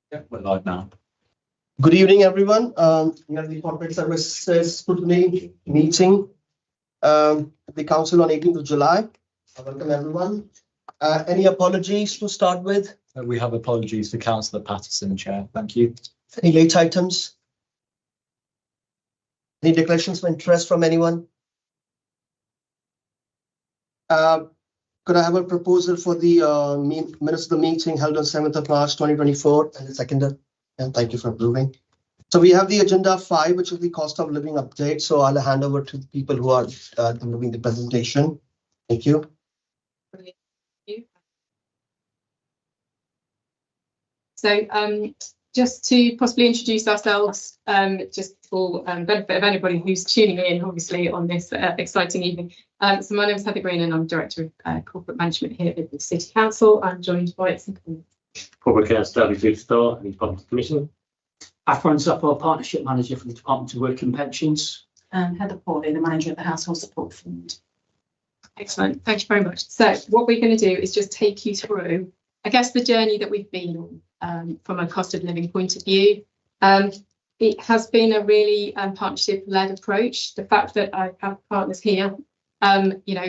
Yeah, we're live now. Good evening, everyone. We have the Corporate Services Scrutiny meeting the Council on 18th of July. Welcome, everyone. Any apologies to start with? We have apologies for Councillor Patterson, Chair. Thank you. Any late items? Any declarations of interest from anyone? Could I have a proposal for the minutes of the meeting held on 7th of March 2024 and the seconded? And thank you for approving. So we have the agenda 5, which is the cost of living update. So I'll hand over to the people who are doing the presentation. Thank you. So just to possibly introduce ourselves, just for benefit of anybody who's tuning in, obviously, on this exciting evening. So my name is Heather Green and I'm Director of Corporate Management here at the City Council. I'm joined by its Public Affairs Deputy Store and the Department Commissioner. Afron Support Partnership Manager for the Department of Work and Pensions. And Heather Pauly, the Manager of the Household Support Fund. Excellent, thank you very much. So what we're going to do is just take you through, I guess, the journey that we've been on from a cost of living point of view. It has been a really partnership-led approach. The fact that I have partners here,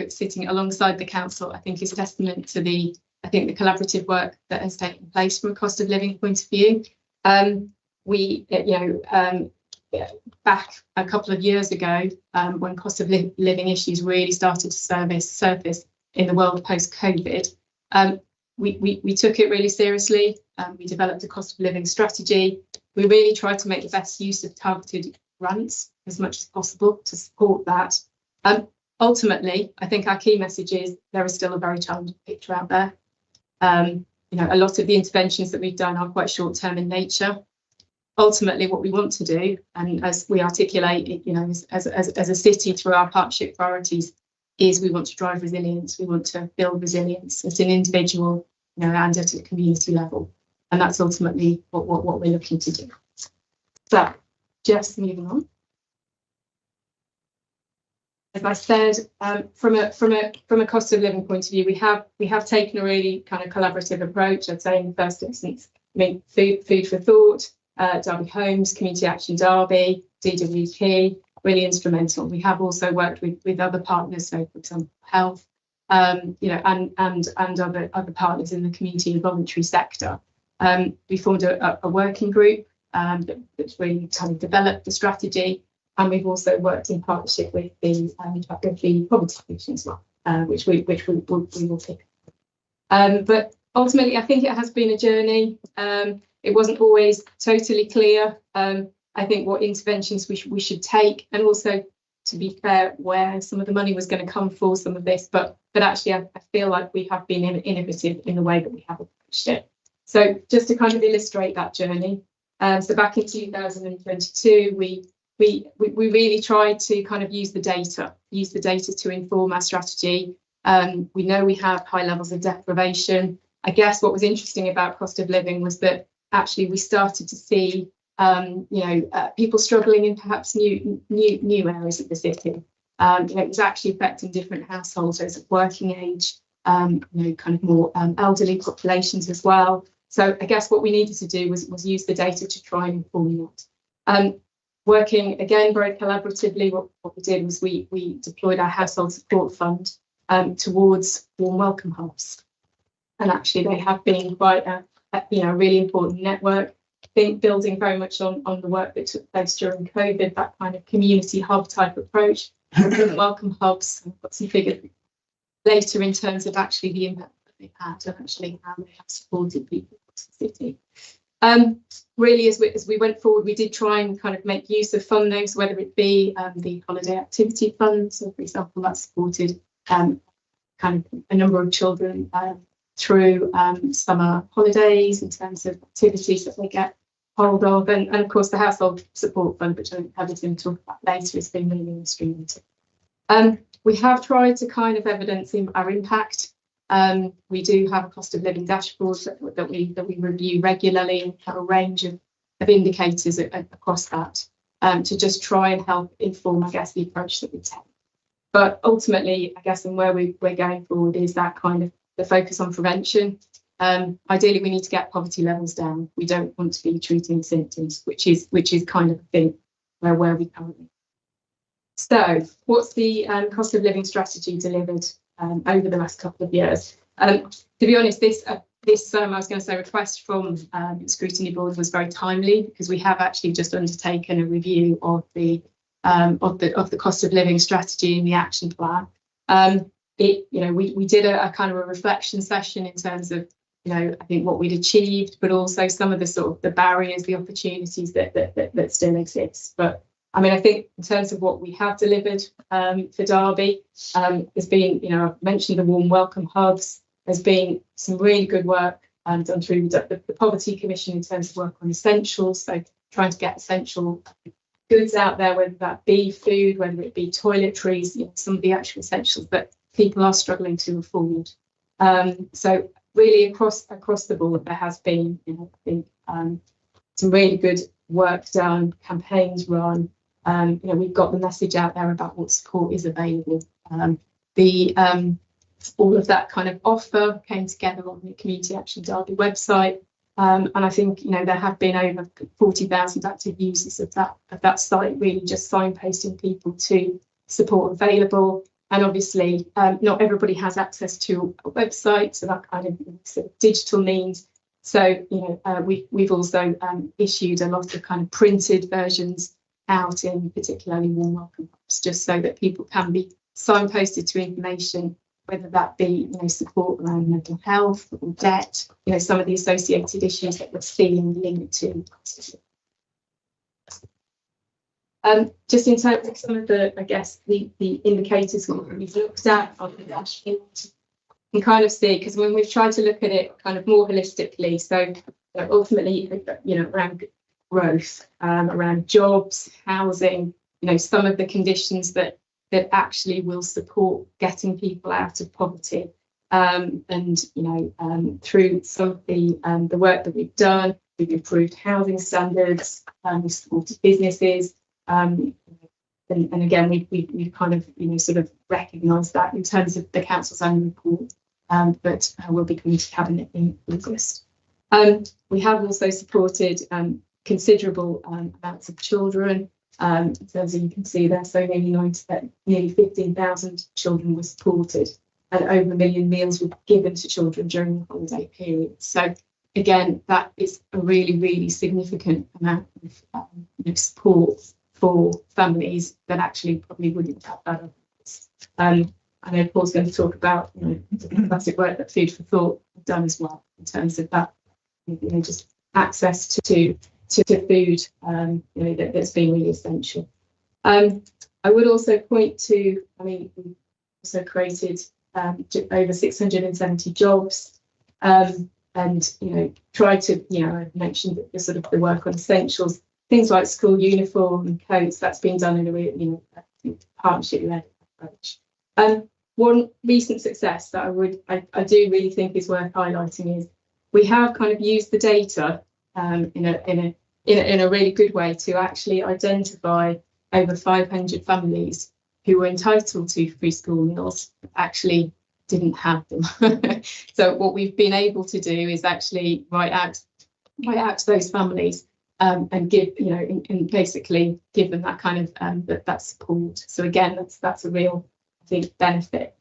sitting alongside the council, I think is testament to the collaborative work that has taken place from a cost of living point of view. Back a couple of years ago, when cost of living issues really started to surface in the world post-COVID, we took it really seriously. We developed a cost of living strategy. We really tried to make the best use of targeted grants as much as possible to support that. Ultimately, I think our key message is there is still a very challenging picture out there. A lot of the interventions that we've done are quite short-term in nature. Ultimately, what we want to do, and as we articulate, as a city through our partnership priorities, is we want to drive resilience. We want to build resilience at an individual, and at a community level, and that's ultimately what we're looking to do. So, just moving on. As I said, from a cost of living point of view, we have taken a really kind of collaborative approach. I'd say in the first instance, Food for Thought, Derby Homes, Community Action Derby, DWP, really instrumental. We have also worked with other partners, so for example, health, and other partners in the community and voluntary sector. We formed a working group that's really kind of developed the strategy. And we've also worked in partnership with the Poverty Commission as well, which we will pick up. But ultimately, I think it has been a journey. It wasn't always totally clear. I think what interventions we should take, and also, to be fair, where some of the money was going to come for some of this. But actually, I feel like we have been innovative in the way that we have approached it. So just to kind of illustrate that journey. So back in 2022, we really tried to kind of use the data to inform our strategy. We know we have high levels of deprivation. I guess what was interesting about cost of living was that actually we started to see people struggling in perhaps new areas of the city. It was actually affecting different households, those of working age, kind of more elderly populations as well. So I guess what we needed to do was use the data to try and inform that. Working again very collaboratively, what we did was we deployed our household support fund towards warm welcome hubs, and actually they have been quite a really important network. Building very much on the work that took place during COVID, that kind of community hub type approach. Welcome hubs, I've got some figures later in terms of actually the impact that they've had and actually how they have supported people across the city. Really, as we went forward, we did try and kind of make use of funding, so whether it be the holiday activity fund, so for example, that supported kind of a number of children through summer holidays in terms of activities that they get hold of, and of course the household support fund, which I have to talk about later, has been really instrumental. We have tried to kind of evidence our impact. We do have a cost of living dashboard that we review regularly, and have a range of indicators across that to just try and help inform, I guess, the approach that we take. But ultimately, I guess, and where we're going forward is that kind of the focus on prevention. Ideally, we need to get poverty levels down. We don't want to be treating symptoms, which is kind of a thing where we currently. So, what's the cost of living strategy delivered over the last couple of years? To be honest, this I was going to say request from the Scrutiny Board was very timely, because we have actually just undertaken a review of the cost of living strategy in the action plan. We did a kind of a reflection session in terms of, I think what we'd achieved, but also some of the sort of the barriers, the opportunities that still exist. But I mean, I think in terms of what we have delivered for Derby, there's been, I've mentioned the warm welcome hubs. There's been some really good work done through the Poverty Commission in terms of work on essentials. So trying to get essential goods out there, whether that be food, whether it be toiletries, some of the actual essentials that people are struggling to afford. So really across the board, there has been, I think, some really good work done, campaigns run. We've got the message out there about what support is available. All of that kind of offer came together on the Community Action Derby website. And I think, there have been over 40,000 active users of that site, really just signposting people to support available. And obviously, not everybody has access to a website, so that kind of sort of digital means. So, we've also issued a lot of kind of printed versions out in particularly warm welcome hubs, just so that people can be signposted to information, whether that be support around mental health or debt, some of the associated issues that we're seeing linked to. Just in terms of some of the, I guess, the indicators we've looked at on the dashboard, you can kind of see, because when we've tried to look at it kind of more holistically, so ultimately, around growth, around jobs, housing, some of the conditions that actually will support getting people out of poverty. Through some of the work that we've done, we've improved housing standards, we've supported businesses. And again, we kind of, sort of recognised that in terms of the council's annual report, but will be coming to cabinet in August. We have also supported considerable amounts of children. In terms of, you can see there, so nearly 15,000 children were supported, and over 1 million meals were given to children during the holiday period. So again, that is a really, really significant amount of support for families that actually probably wouldn't have that otherwise. I know Paul's going to talk about the fantastic work that Food for Thought have done as well, in terms of that, just access to food, that's been really essential. I would also point to, we also created over 670 jobs, and tried to, I mentioned the sort of the work on essentials, things like school uniform and coats. That's been done in a real, partnership-led approach. One recent success that I do really think is worth highlighting is we have kind of used the data in a really good way to actually identify over 500 families who were entitled to free school meals, but actually didn't have them. So what we've been able to do is actually write out to those families and give, and basically give them that kind of that support. So again, that's a real, I think, benefit,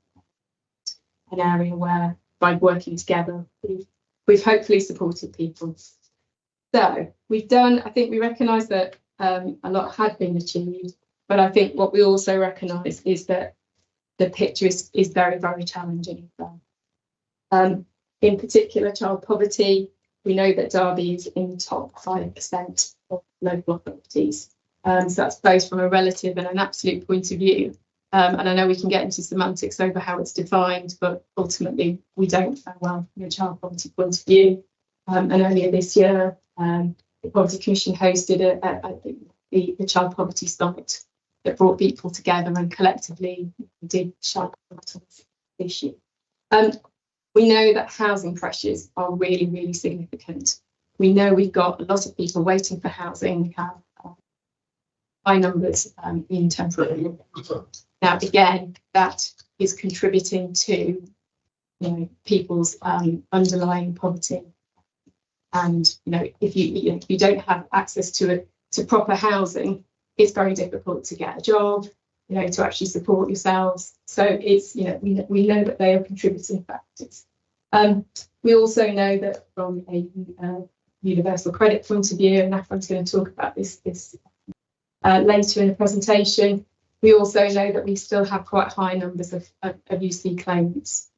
an area where by working together we've hopefully supported people. So we've done, I think we recognise that a lot had been achieved, but I think what we also recognise is that the picture is very, very challenging. In particular, child poverty, we know that Derby is in the top 5% of local authorities. So that's both from a relative and an absolute point of view. And I know we can get into semantics over how it's defined, but ultimately we don't well from a child poverty point of view. And earlier this year, the Poverty Commission hosted the Child Poverty Summit that brought people together and collectively did child poverty issue. We know that housing pressures are really, really significant. We know we've got a lot of people waiting for housing. We have high numbers in temporary. Now, again, that is contributing to people's underlying poverty. And if you don't have access to proper housing, it's very difficult to get a job, to actually support yourselves. So it's we know that they are contributing factors. We also know that from a universal credit point of view, and Afron's going to talk about this later in the presentation. We also know that we still have quite high numbers of UC claimants.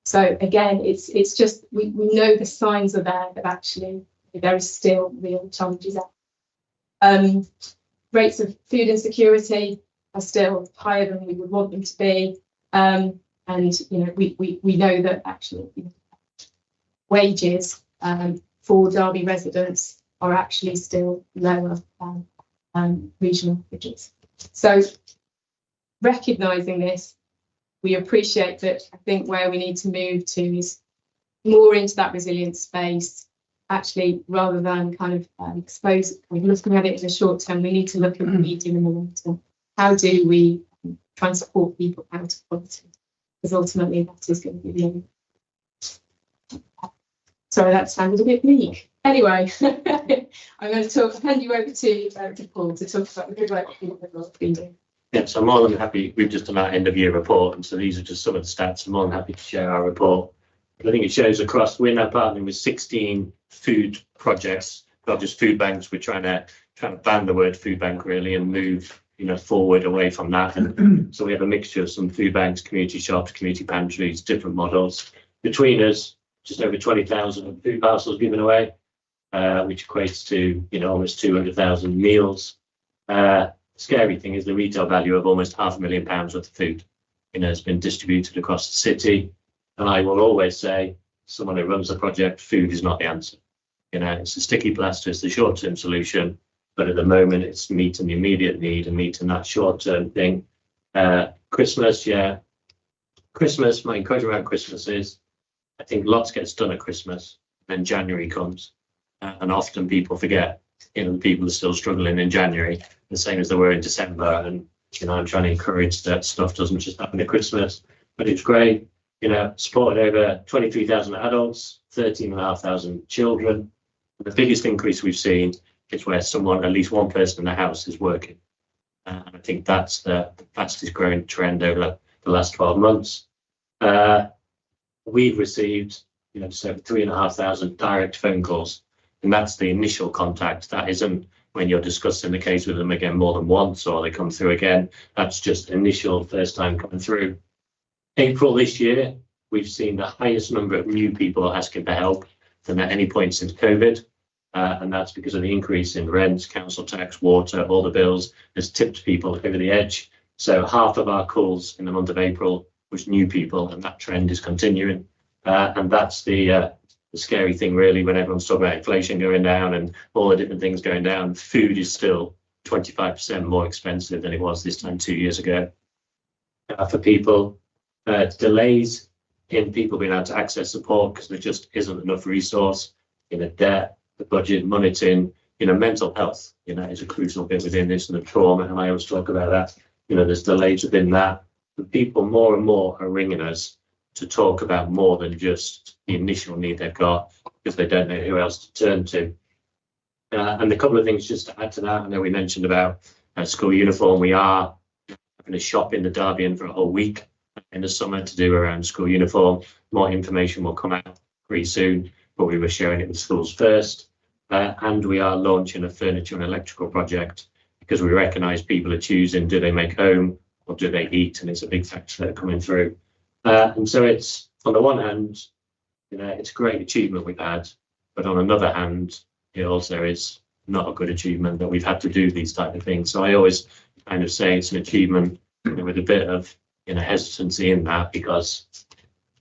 So again, it's just we know the signs are there, but actually there is still real challenges out. Rates of food insecurity are still higher than we would want them to be, and we know that actually wages for Derby residents are actually still lower than regional wages. So recognising this, we appreciate that. I think where we need to move to is more into that resilience space, actually, rather than kind of looking at it in the short term. We need to look at the medium and the long term. How do we try and support people out of poverty? Because ultimately that is going to be the aim. Sorry, that sounded a bit bleak. Anyway, I'm going to hand you over to Paul to talk about the good work that we've been doing. Yeah, so I'm more than happy. We've just done our end of year report, and so these are just some of the stats. I'm more than happy to share our report. I think it shows across, we're now partnering with 16 food projects, not just food banks. We're trying to ban the word food bank really and move forward away from that. And so we have a mixture of some food banks, community shops, community pantries, different models. Between us, just over 20,000 food parcels given away, which equates to almost 200,000 meals. Scary thing is the retail value of almost £500,000 worth of food has been distributed across the city. And I will always say, someone who runs a project, food is not the answer. It's a sticky plaster, it's the short-term solution, but at the moment it's meeting the immediate need and meeting that short-term thing. Christmas, yeah. Christmas, my encouragement around Christmas is, I think lots gets done at Christmas, then January comes, and often people forget. The people are still struggling in January, the same as they were in December. And I'm trying to encourage that stuff doesn't just happen at Christmas. But it's great, supported over 23,000 adults, 13,500 children. And the biggest increase we've seen is where at least one person in the house is working. And I think that's the fastest growing trend over the last 12 months. We've received, just over 3,500 direct phone calls. And that's the initial contact. That isn't when you're discussing the case with them again more than once or they come through again. That's just initial first time coming through. April this year, we've seen the highest number of new people asking for help than at any point since COVID. And that's because of the increase in rents, council tax, water, all the bills has tipped people over the edge. So half of our calls in the month of April was new people, and that trend is continuing. And that's the scary thing really when everyone's talking about inflation going down and all the different things going down. Food is still 25% more expensive than it was this time 2 years ago. For people, delays in people being able to access support because there just isn't enough resource, debt, the budget, monitoring, mental health, is a crucial bit within this, and the trauma, and I always talk about that. There's delays within that. And people more and more are ringing us to talk about more than just the initial need they've got because they don't know who else to turn to. And a couple of things just to add to that. I know we mentioned about school uniform. We are having a shop in the Derby Inn for a whole week in the summer to do around school uniform. More information will come out pretty soon, but we were sharing it with schools first. And we are launching a furniture and electrical project because we recognise people are choosing, do they make home or do they eat? And it's a big factor coming through. And so it's, on the one hand, it's a great achievement we've had, but on another hand, it also is not a good achievement that we've had to do these type of things. So I always kind of say it's an achievement with a bit of hesitancy in that because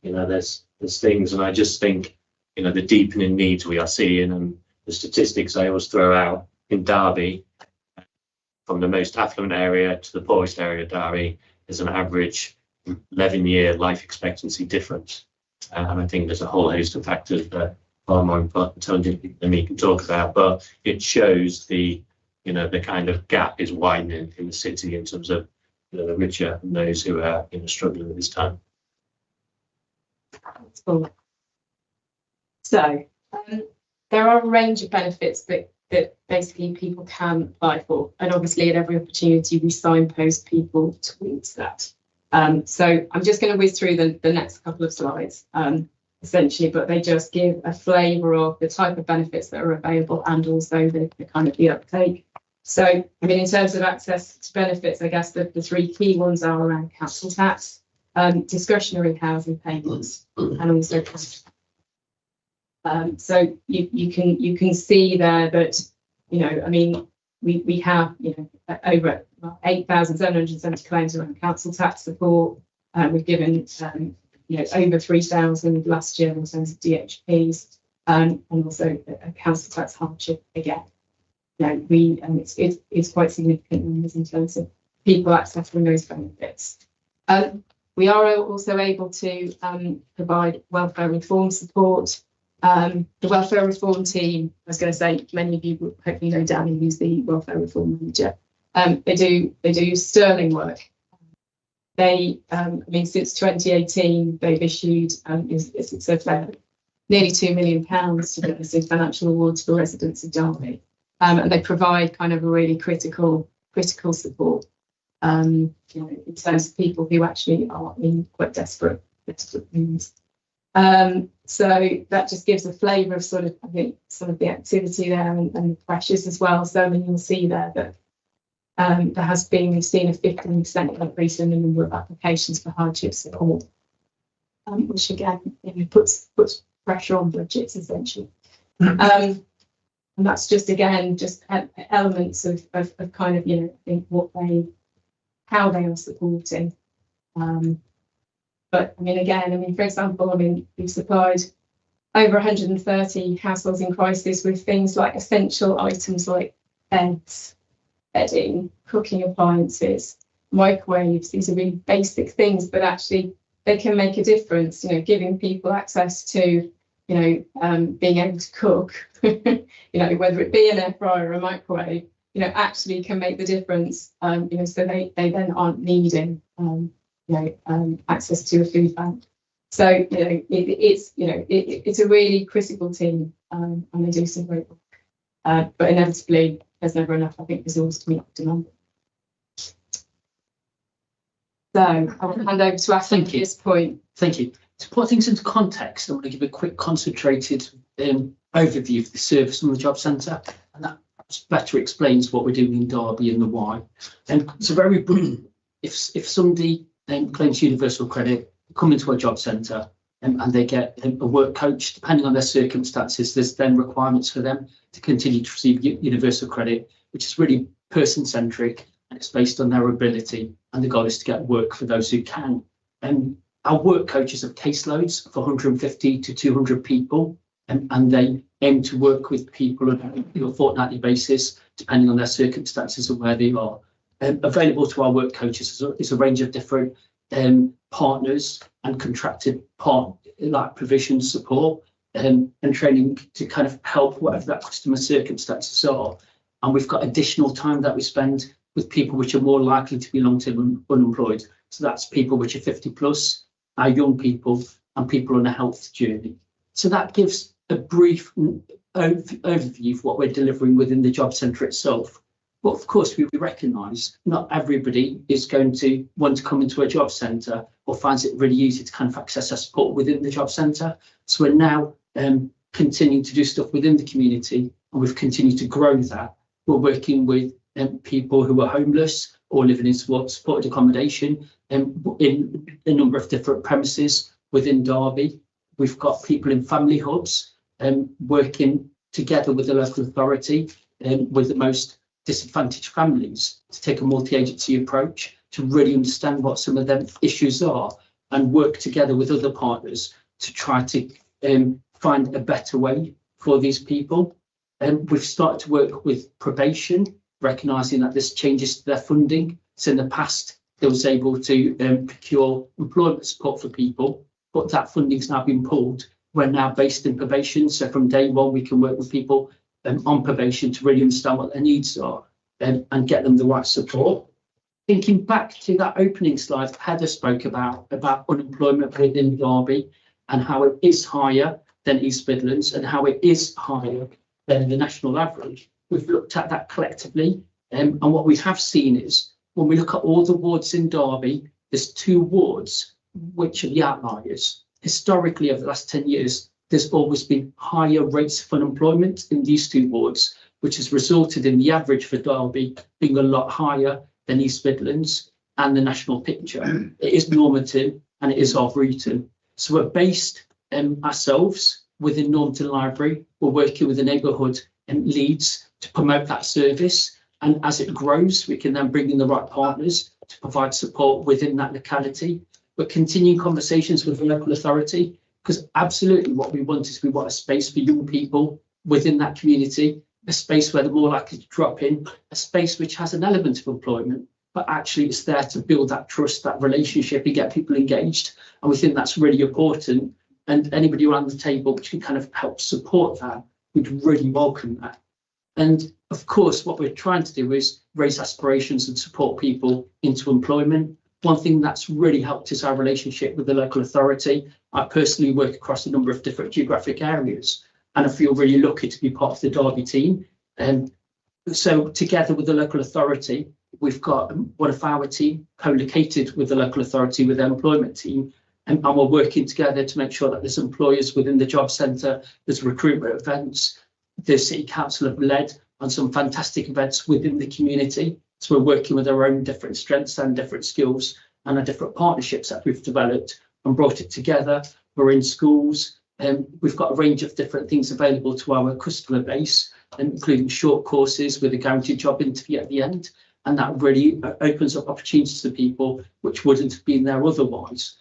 there's things, and I just think the deepening needs we are seeing and the statistics I always throw out in Derby, from the most affluent area to the poorest area of Derby, is an average 11-year life expectancy difference. And I think there's a whole host of factors that far more intelligent than me can talk about, but it shows the kind of gap is widening in the city in terms of the richer and those who are struggling at this time. So there are a range of benefits that basically people can apply for, and obviously at every opportunity we signpost people towards that. So I'm just going to whiz through the next couple of slides, essentially, but they just give a flavour of the type of benefits that are available and also the kind of the uptake. So, I mean, in terms of access to benefits, I guess the three key ones are around council tax, discretionary housing payments, and also so you can see there that, you know, I mean, we have, you know, over 8,770 claims around council tax support. We've given, you know, over 3,000 last year in terms of DHPs, and also a council tax hardship again. You know, it's quite significant numbers in terms of people accessing those benefits. We are also able to provide welfare reform support. The welfare reform team, I was going to say, many of you will hopefully know Danny, who's the welfare reform manager. They do sterling work. They, I mean, since 2018, they've issued nearly £2 million to give us in financial awards for residents of Derby, and they provide kind of a really critical support, you know, in terms of people who actually are in quite desperate needs. So that just gives a flavour of sort of, I think, some of the activity there and the pressures as well. So I mean, you'll see there that we've seen a 15% increase in the number of applications for hardship support, which again, you know, puts pressure on budgets essentially. And that's just, again, just elements of kind of, you know, I think how they are supporting. But I mean, again, I mean, for example, I mean, we've supplied over 130 households in crisis with things like essential items like beds, bedding, cooking appliances, microwaves. These are really basic things, but actually they can make a difference, you know, giving people access to, you know, being able to cook, you know, whether it be an air fryer or a microwave, you know, actually can make the difference, you know, so they then aren't needing, you know, access to a food bank. So, you know, it's a really critical team, and they do some great work. But inevitably, there's never enough, I think, resource to meet demand. So I will hand over to Ashley at this point. Thank you. To put things into context, I want to give a quick concentrated overview of the service on the job centre, and that better explains what we're doing in Derby and the why. So very brief, if somebody claims universal credit, come into a job centre and they get a work coach, depending on their circumstances, there's then requirements for them to continue to receive universal credit, which is really person-centric and it's based on their ability, and the goal is to get work for those who can. Our work coaches have caseloads of 150 to 200 people, and they aim to work with people on a fortnightly basis, depending on their circumstances and where they are. Available to our work coaches is a range of different partners and contracted like provision support and training to kind of help whatever that customer circumstances are. And we've got additional time that we spend with people which are more likely to be long-term unemployed. So that's people which are 50 plus, our young people, and people on a health journey. So that gives a brief overview of what we're delivering within the job centre itself. But of course, we recognise not everybody is going to want to come into a job centre or finds it really easy to kind of access our support within the job centre. So we're now continuing to do stuff within the community, and we've continued to grow that. We're working with people who are homeless or living in supported accommodation in a number of different premises within Derby. We've got people in family hubs working together with the local authority with the most disadvantaged families to take a multi-agency approach to really understand what some of them issues are and work together with other partners to try to find a better way for these people. We've started to work with probation, recognising that there's changes to their funding. So in the past, they was able to procure employment support for people, but that funding's now been pulled. We're now based in probation, so from day one, we can work with people on probation to really understand what their needs are and get them the right support. Thinking back to that opening slide Heather spoke about unemployment within Derby, and how it is higher than East Midlands and how it is higher than the national average. We've looked at that collectively, and what we have seen is when we look at all the wards in Derby, there's 2 wards which are the outliers. Historically, over the last 10 years, there's always been higher rates of unemployment in these 2 wards, which has resulted in the average for Derby being a lot higher than East Midlands and the national picture. It is normative and it is arboretum. So we're based ourselves within Normanton Library. We're working with the neighbourhood leads to promote that service. And as it grows, we can then bring in the right partners to provide support within that locality. We're continuing conversations with the local authority, because absolutely what we want is we want a space for young people within that community, a space where they're more likely to drop in, a space which has an element of employment, but actually it's there to build that trust, that relationship, and get people engaged. And we think that's really important. And anybody around the table which can kind of help support that, we'd really welcome that. And of course, what we're trying to do is raise aspirations and support people into employment. One thing that's really helped is our relationship with the local authority. I personally work across a number of different geographic areas, and I feel really lucky to be part of the Derby team. And so together with the local authority, we've got one of our team co-located with the local authority with their employment team, and we're working together to make sure that there's employers within the job centre, there's recruitment events. The City Council have led on some fantastic events within the community. So we're working with our own different strengths and different skills and our different partnerships that we've developed and brought it together. We're in schools, and we've got a range of different things available to our customer base, including short courses with a guaranteed job interview at the end. And that really opens up opportunities to people which wouldn't have been there otherwise.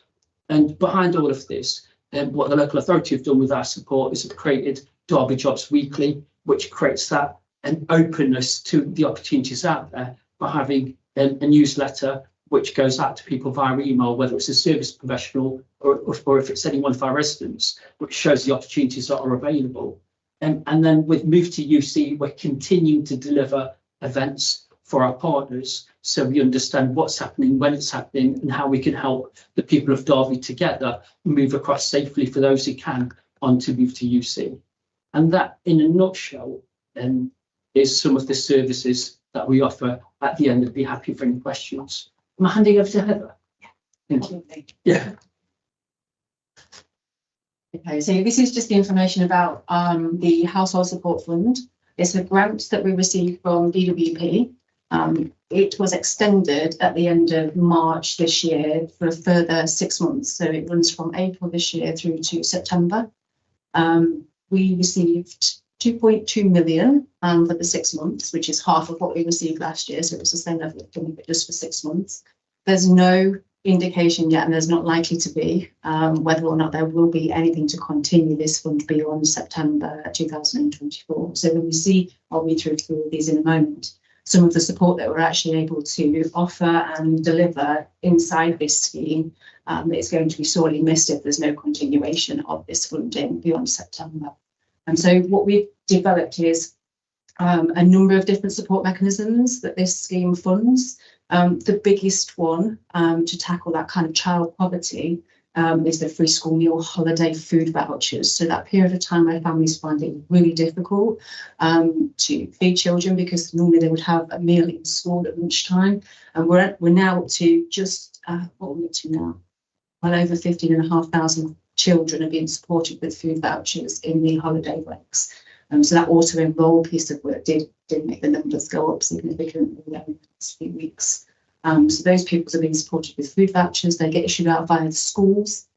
And behind all of this, what the local authority have done with our support is have created Derby Jobs Weekly, which creates that an openness to the opportunities out there by having a newsletter which goes out to people via email, whether it's a service professional or if it's any one of our residents, which shows the opportunities that are available. And then with Move to UC, we're continuing to deliver events for our partners, so we understand what's happening, when it's happening, and how we can help the people of Derby together move across safely for those who can onto Move to UC. And that, in a nutshell, is some of the services that we offer at the end. I'd be happy for any questions. Am I handing over to Heather? Thank you. Yeah. Okay, so this is just the information about the Household Support Fund. It's a grant that we received from DWP. It was extended at the end of March this year for a further 6 months. So it runs from April this year through to September. We received 2.2 million for the 6 months, which is half of what we received last year. So it was the same level of funding, but just for 6 months. There's no indication yet, and there's not likely to be, whether or not there will be anything to continue this fund beyond September 2024. So when we see, I'll read through these in a moment, some of the support that we're actually able to offer and deliver inside this scheme, it's going to be sorely missed if there's no continuation of this funding beyond September. And so what we've developed is a number of different support mechanisms that this scheme funds. The biggest one to tackle that kind of child poverty is the free school meal holiday food vouchers. So that period of time where families find it really difficult to feed children, because normally they would have a meal in school at lunchtime. And we're now up to just, what are we up to now? Well over 15,500 children are being supported with food vouchers in the holiday breaks. So that auto-enroll piece of work did make the numbers go up significantly over the last few weeks. So those pupils are being supported with food vouchers. They get issued out via the schools.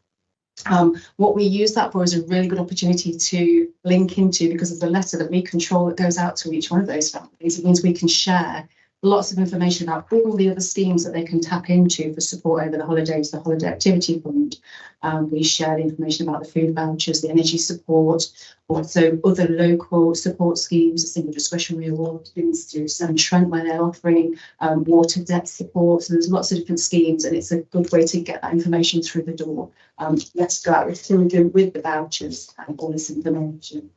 What we use that for is a really good opportunity to link into, because of the letter that we control that goes out to each one of those families. It means we can share lots of information about all the other schemes that they can tap into for support over the holidays, the Holiday Activity Fund. We share the information about the food vouchers, the energy support, also other local support schemes, the single discretionary award, things to Severn Trent where they're offering water debt support. So there's lots of different schemes, and it's a good way to get that information through the door. Let's go out with children with the vouchers and all this information.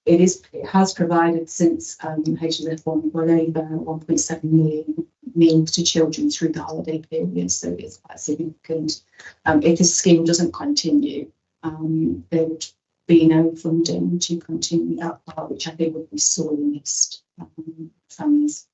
It has provided since HSF1 well over 1.7 million meal to children through the holiday period. So it's quite significant. If this scheme doesn't continue, there would be no funding to continue that part, which I think would be sorely missed families.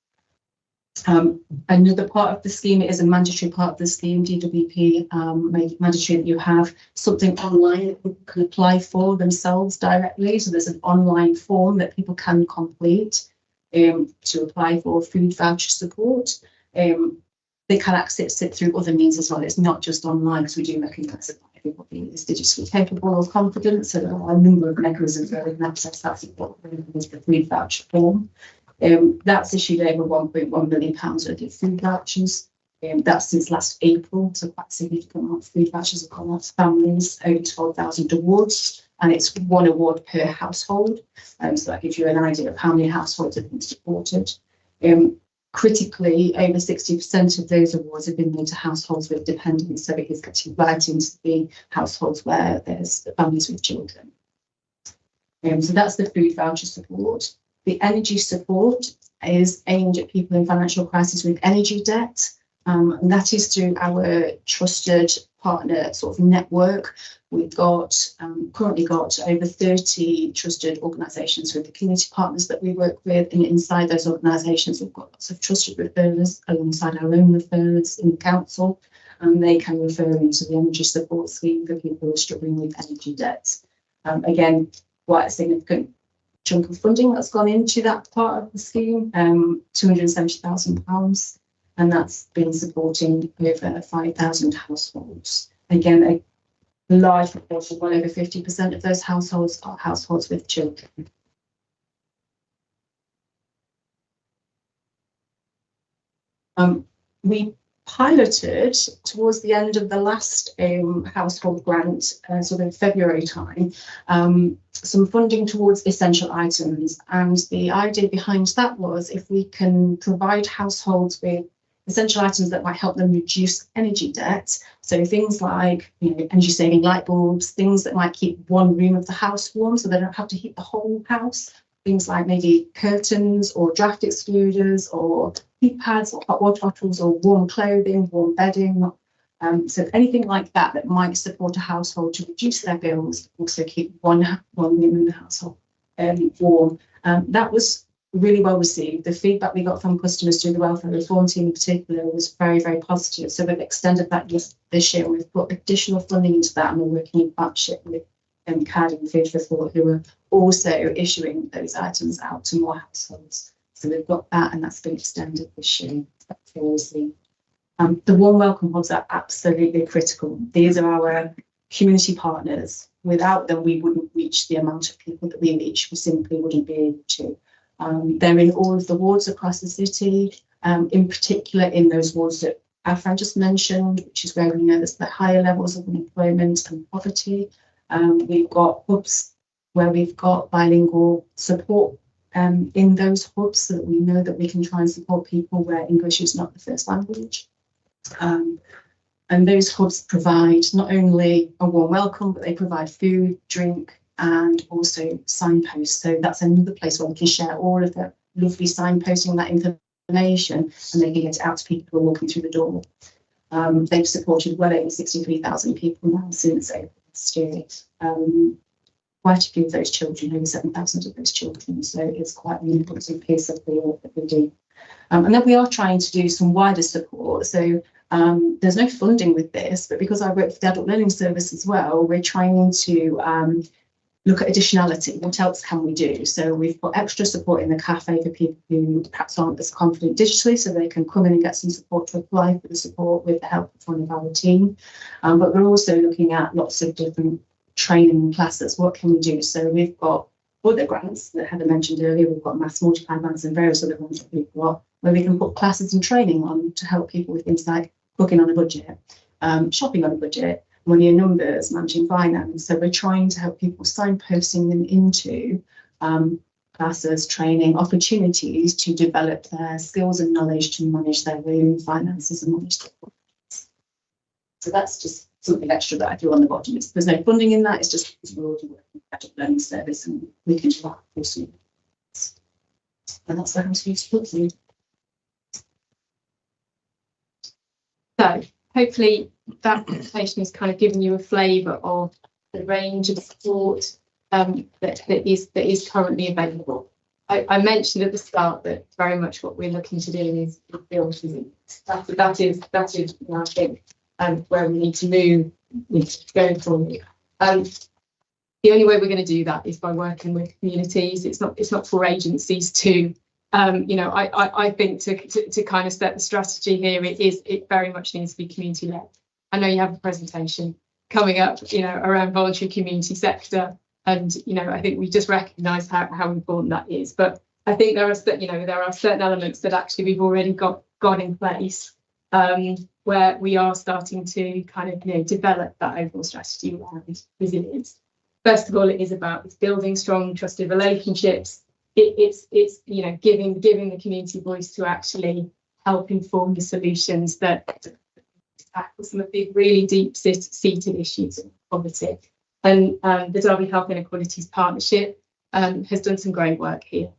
Another part of the scheme, it is a mandatory part of the scheme. DWP made it mandatory that you have something online that people can apply for themselves directly. So there's an online form that people can complete to apply for food voucher support. They can access it through other means as well. It's not just online, because we do recognise that not everybody is digitally capable or confident. So there are a number of mechanisms where they can access that support with the food voucher form. That's issued over £1.1 million worth of food vouchers. That's since last April, so quite a significant amount of food vouchers have gone out to families, over 12,000 awards, and it's one award per household. So that gives you an idea of how many households have been supported. Critically, over 60% of those awards have been made to households with dependents, so it is getting right into the households where there's families with children. So that's the food voucher support. The energy support is aimed at people in financial crisis with energy debt. And that is through our trusted partner sort of network. We've got currently got over 30 trusted organisations with the community partners that we work with. And inside those organisations, we've got lots of trusted referrers alongside our own referrers in the council. And they can refer into the energy support scheme for people who are struggling with energy debt. Again, quite a significant chunk of funding that's gone into that part of the scheme, £270,000, and that's been supporting over 5,000 households. Again, a large proportion, well over 50% of those households are households with children. We piloted towards the end of the last household grant, sort of February time, some funding towards essential items. And the idea behind that was, if we can provide households with essential items that might help them reduce energy debt, so things like energy saving light bulbs, things that might keep one room of the house warm so they don't have to heat the whole house, things like maybe curtains or draft excluders or heat pads or hot water bottles or warm clothing, warm bedding. So anything like that that might support a household to reduce their bills, also keep one room in the household warm. That was really well received. The feedback we got from customers through the welfare reform team in particular was very, very positive. So we've extended that this year. We've put additional funding into that, and we're working in partnership with CAD and Food for Thought, who are also issuing those items out to more households. So we've got that, and that's been extended this year. The warm welcome hubs are absolutely critical. These are our community partners. Without them, we wouldn't reach the amount of people that we reach. We simply wouldn't be able to. They're in all of the wards across the city, in particular in those wards that Afran just mentioned, which is where we know there's the higher levels of unemployment and poverty. We've got hubs where we've got bilingual support in those hubs, so that we know that we can try and support people where English is not the first language. And those hubs provide not only a warm welcome, but they provide food, drink, and also signposts. So that's another place where we can share all of the lovely signposting, that information, and they can get it out to people who are walking through the door. They've supported well over 63,000 people now since April last year. Quite a few of those children, over 7,000 of those children. So it's quite an important piece of the work that we do. And then we are trying to do some wider support. So there's no funding with this, but because I work for the Adult Learning Service as well, we're trying to look at additionality. What else can we do? So we've got extra support in the cafe for people who perhaps aren't as confident digitally, so they can come in and get some support to apply for the support with the help of one of our team. But we're also looking at lots of different training classes. What can we do? So we've got other grants that Heather mentioned earlier. We've got mass multiplier grants and various other ones that we've got, where we can put classes and training on to help people with things like cooking on a budget, shopping on a budget, money and numbers, managing finance. So we're trying to help people, signposting them into classes, training, opportunities to develop their skills and knowledge to manage their own finances and manage their finance. So that's just something extra that I do on the bottom. There's no funding in that. It's just we're already working with the Adult Learning Service, and we can do that also. And that's the house use food. So hopefully that presentation has kind of given you a flavour of the range of support that is currently available. I mentioned at the start that very much what we're looking to do is build resilience. That is you know, I think where we need to move going forward. The only way we're going to do that is by working with communities. It's not for agencies to you know, I think to kind of set the strategy here, it very much needs to be community led. I know you have a presentation coming up, you know, around voluntary community sector. And, you know, I think we just recognise how important that is. But I think there are certain elements that actually we've already got in place where we are starting to kind of, you know, develop that overall strategy around resilience. First of all, it's building strong, trusted relationships. It's you know, giving the community voice to actually help inform the solutions that tackle some of the really deep-seated issues of poverty. And the Derby Health Inequalities Partnership has done some great work here.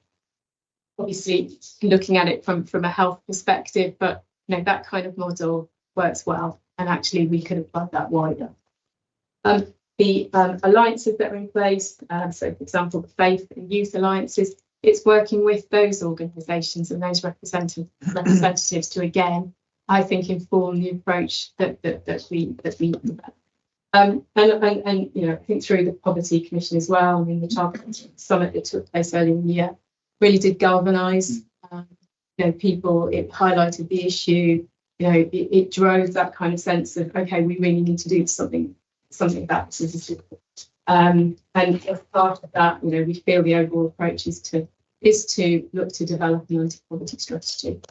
Obviously, looking at it from a health perspective, but you know, that kind of model works well, and actually we could apply that wider. The alliances that are in place, so for example, the Faith and Youth Alliances, it's working with those organisations and those representatives to again, I think, inform the approach that we develop. And you know, I think through the Poverty Commission as well, I mean, the Child Summit that took place earlier in the year really did galvanise, you know, people. It highlighted the issue. You know, it drove that kind of sense of, okay, we really need to do something about this. And as part of that, you know, we feel the overall approach is to look to develop an anti-poverty strategy,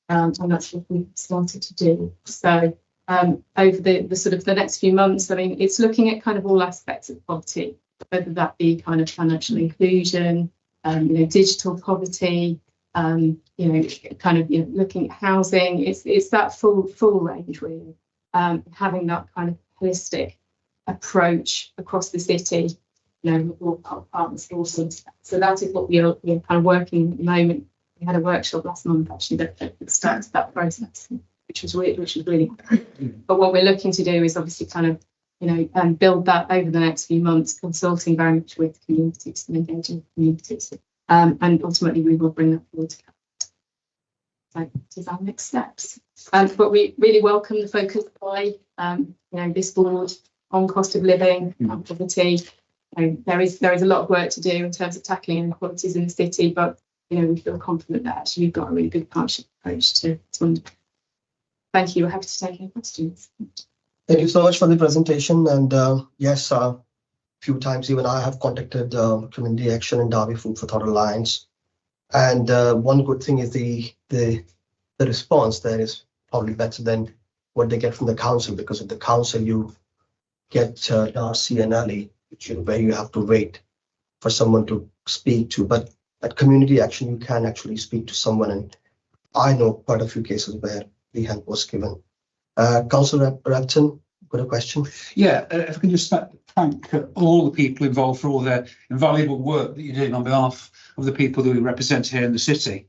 and that's what we've started to do. So. Over the sort of the next few months, I mean, it's looking at kind of all aspects of poverty, whether that be kind of financial inclusion, you know, digital poverty, you know, kind of, you know, looking at housing. It's that full range really, having that kind of holistic approach across the city, you know, with all partners also. So that is what we're kind of working at the moment. We had a workshop last month actually that started that process, which was really good. But what we're looking to do is obviously kind of, you know, build that over the next few months, consulting very much with communities and engaging with communities. And ultimately we will bring that forward to cabinet. So these are next steps. But we really welcome the focus by, you know, this board on cost of living and poverty. There is a lot of work to do in terms of tackling inequalities in the city, but, you know, we feel confident that actually we've got a really good partnership approach to Thank you. We're happy to take any questions. Thank you so much for the presentation. And yes, a few times even I have contacted Community Action and Derby Food for Thought Alliance. And one good thing is the response there is probably better than what they get from the council, because at the council you get Darcy and Ali, where you have to wait for someone to speak to. But at Community Action, you can actually speak to someone. And I know quite a few cases where the help was given. Councillor Repton, got a question? Yeah, if I can just thank all the people involved for all their invaluable work that you're doing on behalf of the people that we represent here in the city.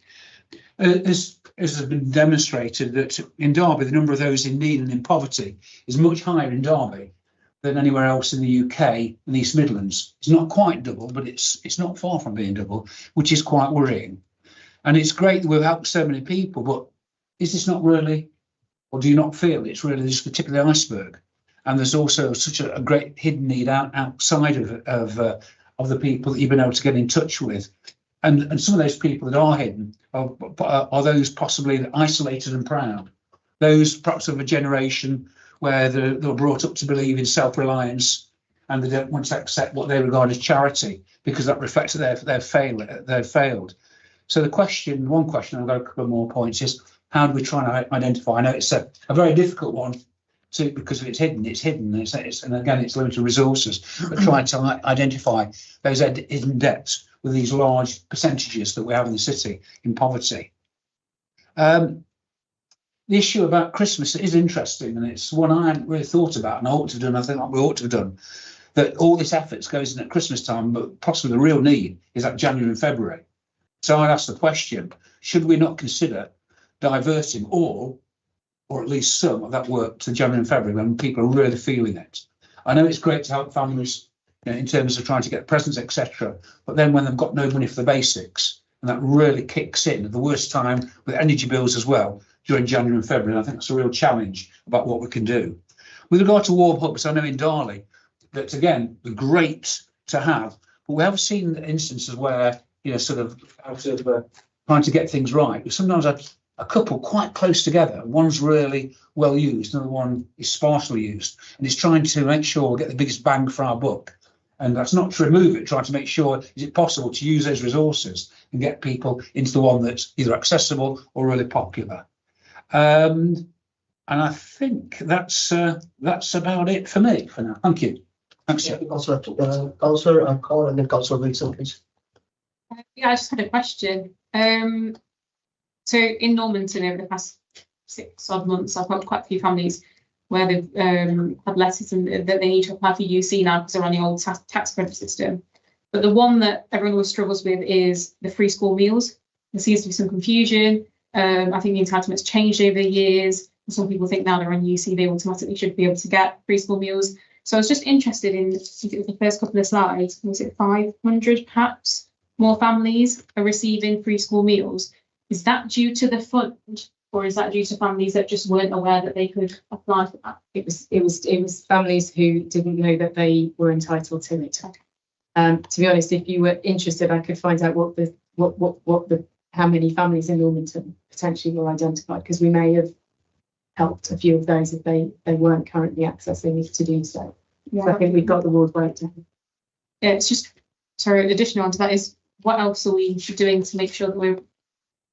As has been demonstrated, that in Derby, the number of those in need and in poverty is much higher in Derby than anywhere else in the UK and the East Midlands. It's not quite double, but it's not far from being double, which is quite worrying. And it's great that we've helped so many people, but is this not really, or do you not feel it's really just the tip of the iceberg? And there's also such a great hidden need outside of the people that you've been able to get in touch with. And some of those people that are hidden are those possibly isolated and proud. Those perhaps of a generation where they were brought up to believe in self-reliance, and they don't want to accept what they regard as charity because that reflects that they've failed. So one question, I've got a couple more points, is how do we try and identify? I know it's a very difficult one because if it's hidden, and again, it's limited resources, but trying to identify those hidden depths with these large percentages that we have in the city in poverty. The issue about Christmas is interesting, and it's one I hadn't really thought about, and I ought to have done. I think we ought to have done that. All this effort goes in at Christmas time, but possibly the real need is at January and February. So I'd ask the question: should we not consider diverting all or at least some of that work to January and February when people are really feeling it. I know it's great to help families, you know, in terms of trying to get presents, etc. But then when they've got no money for the basics, and that really kicks in at the worst time with energy bills as well during January and February. And I think that's a real challenge about what we can do. With regard to warm hubs, I know in Darley that again, they're great to have, but we have seen instances where, you know, sort of out of trying to get things right, we sometimes have a couple quite close together. One's really well used, another one is sparsely used, and it's trying to make sure we get the biggest bang for our buck. And that's not to remove it, trying to make sure, is it possible to use those resources and get people into the one that's either accessible or really popular. And I think that's about it for me for now. Thank you. Thanks, Chair. Councillor Cole and then Councillor Wilson, please. Yeah, I just had a question. So in Normanton over the past 6 odd months, I've got quite a few families where they've had letters and that they need to apply for UC now because they're on the old tax credit system. But the one that everyone always struggles with is the free school meals. There seems to be some confusion. I think the entitlement's changed over the years. Some people think now they're on UC, they automatically should be able to get free school meals. So I was just interested in, I think it was the first couple of slides, was it 500 perhaps more families are receiving free school meals? Is that due to the fund, or is that due to families that just weren't aware that they could apply for that? It was families who didn't know that they were entitled to it. To be honest, if you were interested, I could find out how many families in Normanton potentially were identified, because we may have helped a few of those if they weren't currently accessing it to do so. Yeah. So I think we've got the ward breakdown. Yeah, it's just, sorry, additional onto that is, what else are we doing to make sure that we're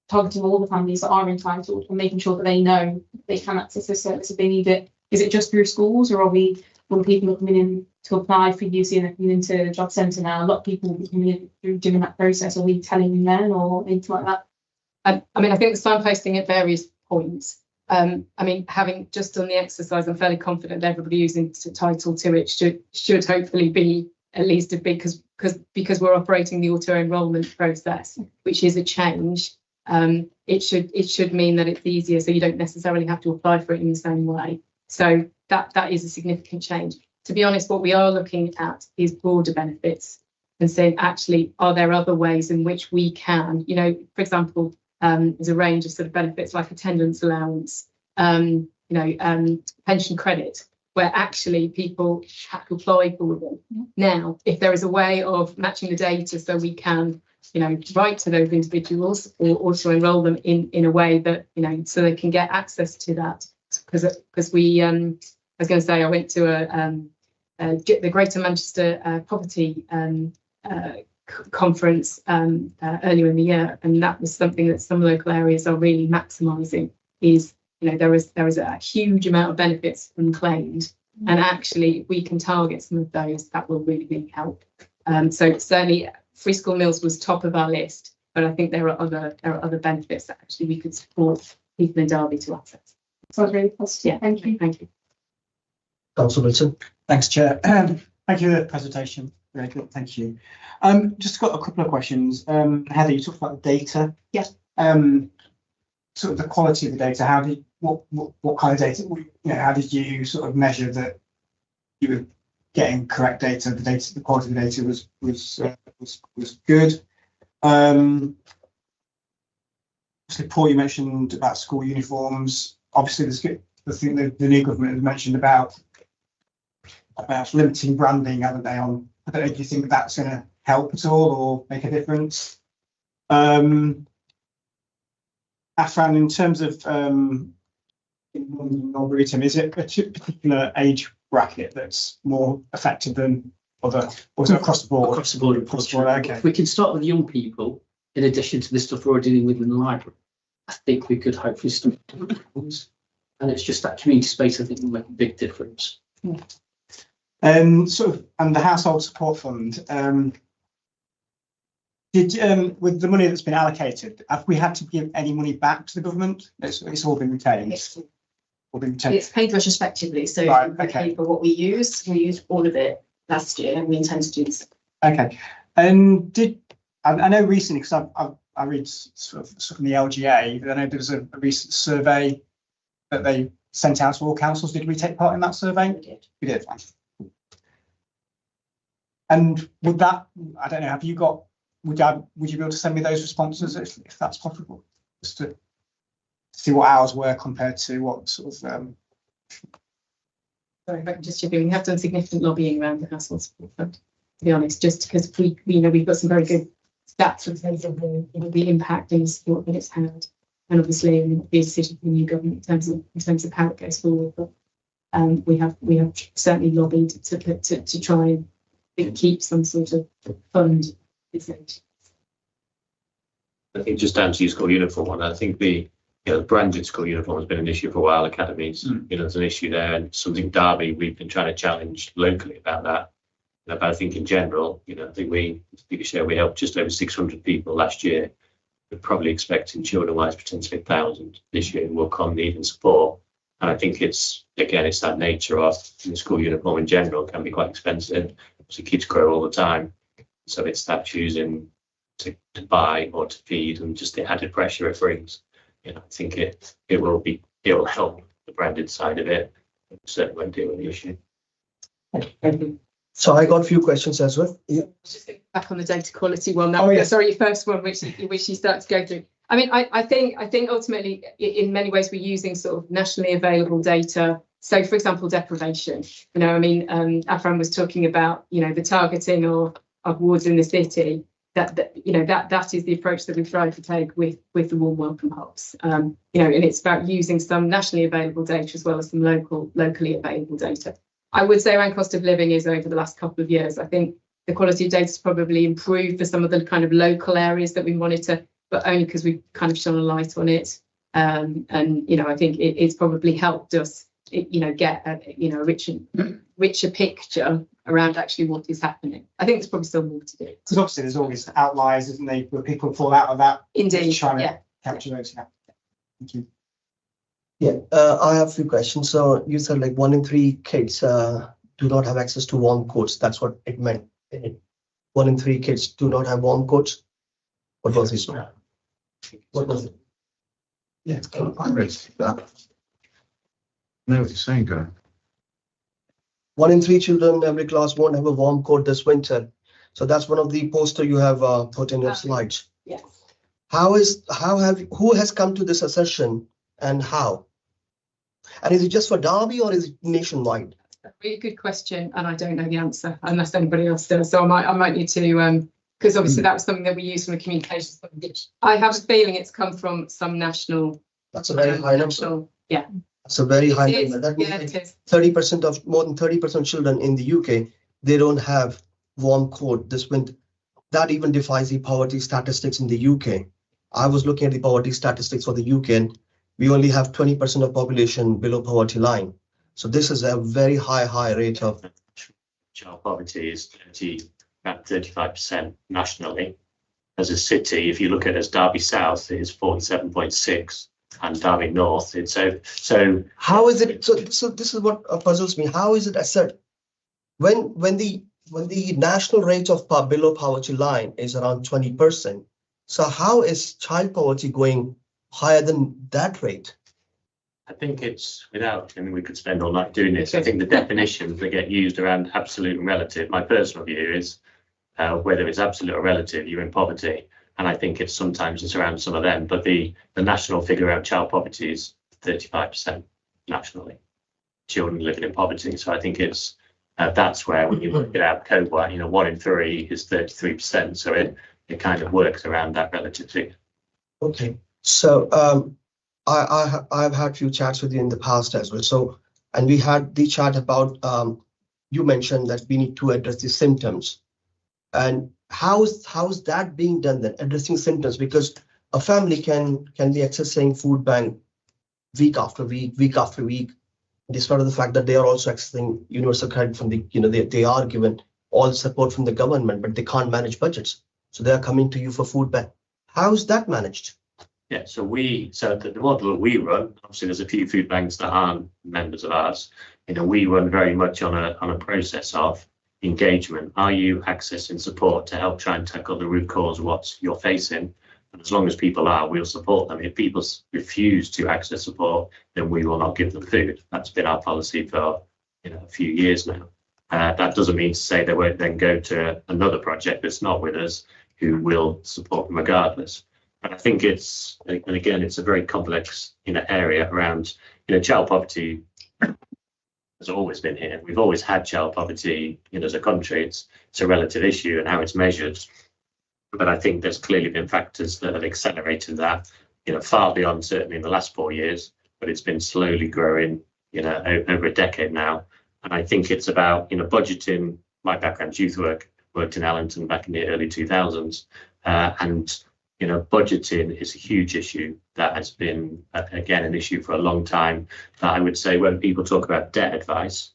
targeting all the families that are entitled and making sure that they know they can access this service if they need it? Is it just through schools, or are we, when people are coming in to apply for UC and they're coming into the job centre now, a lot of people will be coming in through doing that process? Are we telling them then or anything like that? I mean, I think the signposting at various points. I mean, having just done the exercise, I'm fairly confident that everybody who's entitled to it should hopefully be at least a big, because we're operating the auto enrolment process, which is a change. It should mean that it's easier, so you don't necessarily have to apply for it in the same way. So that is a significant change. To be honest, what we are looking at is broader benefits and saying, actually, are there other ways in which we can, you know, for example, there's a range of sort of benefits like attendance allowance, pension credit, where actually people have to apply for them. Now, if there is a way of matching the data so we can, you know, write to those individuals or also enrol them in a way that, you know, so they can get access to that. Because we, I was going to say, I went to the Greater Manchester Property conference earlier in the year, and that was something that some local areas are really maximising. Is, you know, there is a huge amount of benefits unclaimed, and actually we can target some of those. That will really help. So certainly free school meals was top of our list, but I think there are other benefits that actually we could support people in Derby to access. Sounds really positive. Yeah, Thank you. Thank you. Councillor Wilson. Thanks, Chair. Thank you for the presentation. Very good. Thank you. Just got a couple of questions. Heather, you talked about the data. Yes. Sort of the quality of the data. What kind of data? You know, how did you sort of measure that you were getting correct data? The quality of the data was good. Obviously, Paul, you mentioned about school uniforms. Obviously, the thing that the new government has mentioned about limiting branding, haven't they? I don't know, do you think that's going to help at all or make a difference? Afran, in terms of Northampton, is it a particular age bracket that's more effective than other, or is it across the board? Across the board, Okay. If we can start with young people, in addition to the stuff we're dealing with in the library, I think we could hopefully start. And it's just that community space, I think, will make a big difference. And the household support fund, with the money that's been allocated, have we had to give any money back to the government? It's all been retained. It's paid retrospectively, so Right, we okay. pay for what we used. We used all of it last year, and we intend to do this. Okay. And I know recently, because I read sort of stuff in the LGA, but I know there was a recent survey that they sent out to all councils. Did we take part in that survey? We did. We did. Fine. And would that, I don't know, have you got, would you be able to send me those responses if that's possible? Just to see what ours were compared to what sort of, Sorry, if I can just chip in, we have done significant lobbying around the household support fund, to be honest, just because we've got some very good stats in terms of the impact and the support that it's had. And obviously it'll be a decision for the new government in terms of how it goes forward. But we have certainly lobbied to try and keep some sort of fund. I think just down to your school uniform one, I think the branded school uniform has been an issue for a while. Academies, there's an issue there, and something Derby we've been trying to challenge locally about that. But I think in general, I think we helped just over 600 people last year. We're probably expecting children-wise potentially 1,000 this year will come needing support. And I think it's that nature of the school uniform in general can be quite expensive. So kids grow all the time, so it's that choosing to buy or to feed and just the added pressure it brings. I think it will help the branded side of it. It certainly won't deal with the issue. So I got a few questions as well. Yeah. Just back on the data quality one. Sorry, your first one, which you start to go through. I mean, I think ultimately, in many ways, we're using sort of nationally available data. So, for example, deprivation. Afram was talking about the targeting of wards in the city. That is the approach that we've tried to take with the warm welcome hubs. And it's about using some nationally available data as well as some locally available data. I would say around cost of living is over the last couple of years. I think the quality of data has probably improved for some of the kind of local areas that we monitor, but only because we've kind of shone a light on it. And I think it's probably helped us, get a richer picture around actually what is happening. I think there's probably still more to do. because obviously there's always outliers, isn't there, where people fall out of that. Indeed, Trying yeah. to capture those. Yeah. Thank you. Yeah, I have a few questions. So you said like 1 in 3 kids do not have access to warm coats. That's what it meant. 1 in 3 kids do not have warm coats. What was this? What was it? Yeah, I read that. I know what you're saying, Graham. 1 in 3 children in every class won't have a warm coat this winter. So that's one of the poster you have put in your slides. Yes. Who has come to this assertion and how? And is it just for Derby or is it nationwide? Really good question, and I don't know the answer unless anybody else does. So I might need to, because obviously that was something that we used from a communications point of view. I have a feeling it's come from some national. That's a very high number. Yeah. That's a very high It is, number. That yeah, means it is. 30% of more than 30% of children in the UK, they don't have warm coat this winter. That even defies the poverty statistics in the UK. I was looking at the poverty statistics for the UK, and we only have 20% of population below poverty line. So this is a very high rate of Child poverty is about 35% nationally. As a city, if you look at it as Derby South, it is 47.6, and Derby North, it's so. How is it? So this is what puzzles me. How is it assert when the national rate of below poverty line is around 20%? So how is child poverty going higher than that rate? I think it's we could spend all night doing this. I think the definitions that get used around absolute and relative, my personal view is whether it's absolute or relative, you're in poverty. And I think it's around some of them, but the national figure around child poverty is 35% nationally, children living in poverty. So I think it's that's where when you look at our cohort, 1 in 3 is 33%. So it kind of works around that relative figure. Okay, so I've had a few chats with you in the past as well. So, and we had the chat about you mentioned that we need to address the symptoms, and how is that being done then, addressing symptoms? Because a family can be accessing food bank week after week, despite of the fact that they are also accessing universal credit from the they are given all support from the government, but they can't manage budgets, so they are coming to you for food bank. How is that managed? Yeah, so the model that we run, obviously there's a few food banks that aren't members of ours. We run very much on a process of engagement. Are you accessing support to help try and tackle the root cause of what you're facing? And as long as people are, we'll support them. If people refuse to access support, then we will not give them food. That's been our policy for a few years now. That doesn't mean to say they won't then go to another project that's not with us, who will support them regardless. And I think it's a very complex area around child poverty has always been here. We've always had child poverty as a country. It's a relative issue and how it's measured. But I think there's clearly been factors that have accelerated that, far beyond certainly in the last 4 years, but it's been slowly growing, over a decade now. And I think it's about, budgeting. My background's youth work, worked in Allington back in the early 2000s. And budgeting is a huge issue that has been, again, an issue for a long time. I would say when people talk about debt advice,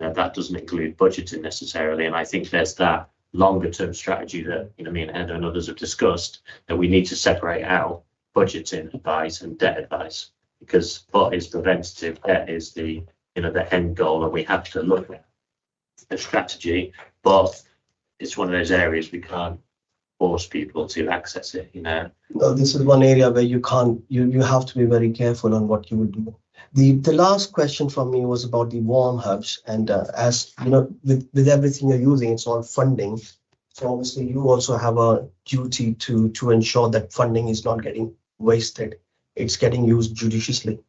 that doesn't include budgeting necessarily. And I think there's that longer term strategy that me and Heather and others have discussed, that we need to separate out budgeting advice and debt advice, because what is preventative, debt is the end goal, and we have to look at a strategy, but it's one of those areas we can't force people to access it. No, this is one area where you can't, you have to be very careful on what you would do. The last question from me was about the warm hubs, and as with everything you're using, it's all funding. So obviously you also have a duty to ensure that funding is not getting wasted. It's getting used judiciously.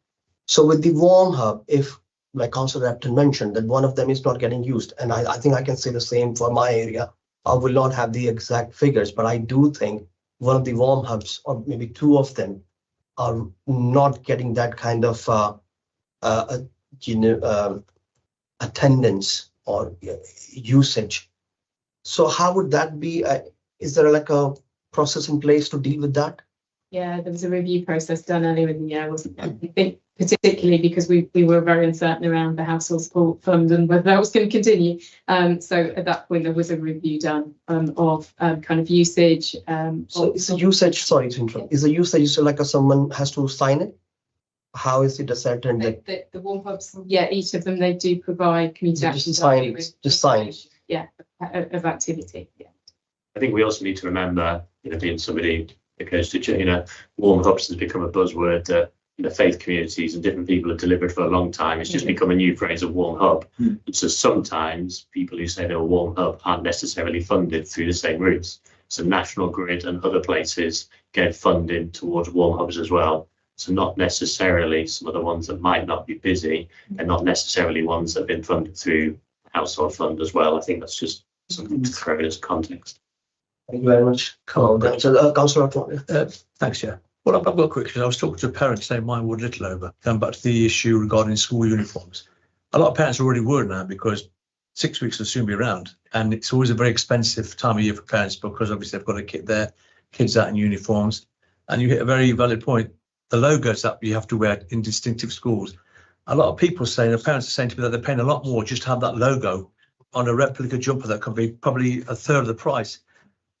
So with the warm hub, if, like Councillor Repton mentioned, that one of them is not getting used, and I think I can say the same for my area. I will not have the exact figures, but I do think one of the warm hubs, or maybe two of them, are not getting that kind of attendance or usage. So how would that be? Is there like a process in place to deal with that? Yeah, there was a review process done earlier in the year, wasn't there? I think particularly because we were very uncertain around the household support fund and whether that was going to continue. So at that point, there was a review done of kind of usage. So is the usage, sorry to interrupt, is the usage so like someone has to sign it? How is it ascertained that the warm hubs? Yeah, each of them, they do provide community action. Just sign. Yeah, of activity. Yeah. I think we also need to remember, being somebody that goes to, warm hubs has become a buzzword that faith communities and different people have delivered for a long time. It's just become a new phrase of warm hub. And so sometimes people who say they're a warm hub aren't necessarily funded through the same routes. So National Grid and other places get funding towards warm hubs as well. So not necessarily some of the ones that might not be busy, and not necessarily ones that have been funded through household fund as well. I think that's just something to throw in as context. Thank you very much. Councillor, thanks, Chair. Well, I've got a quick question. I was talking to a parent saying mine were a little over, going back to the issue regarding school uniforms. A lot of parents are already worried now because 6 weeks will soon be around, and it's always a very expensive time of year for parents because obviously they've got to keep their kids out in uniforms. And you hit a very valid point. The logos that you have to wear in distinctive schools. A lot of people saying, the parents are saying to me that they're paying a lot more just to have that logo on a replica jumper that could be probably a third of the price.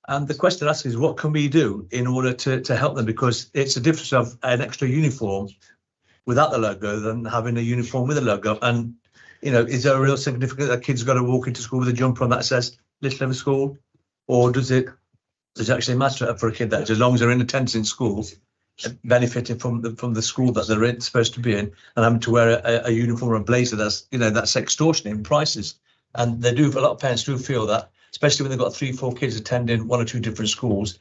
And the question asked is, what can we do in order to help them? Because it's a difference of an extra uniform without the logo than having a uniform with a logo. And, is there a real significance that kids got to walk into school with a jumper on that says Little River School? Or does it actually matter for a kid that as long as they're in attendance in school, benefiting from the school that they're supposed to be in, and having to wear a uniform or a blazer that's extortionate in prices? And a lot of parents do feel that, especially when they've got 3-4 kids attending 1 or 2 different schools,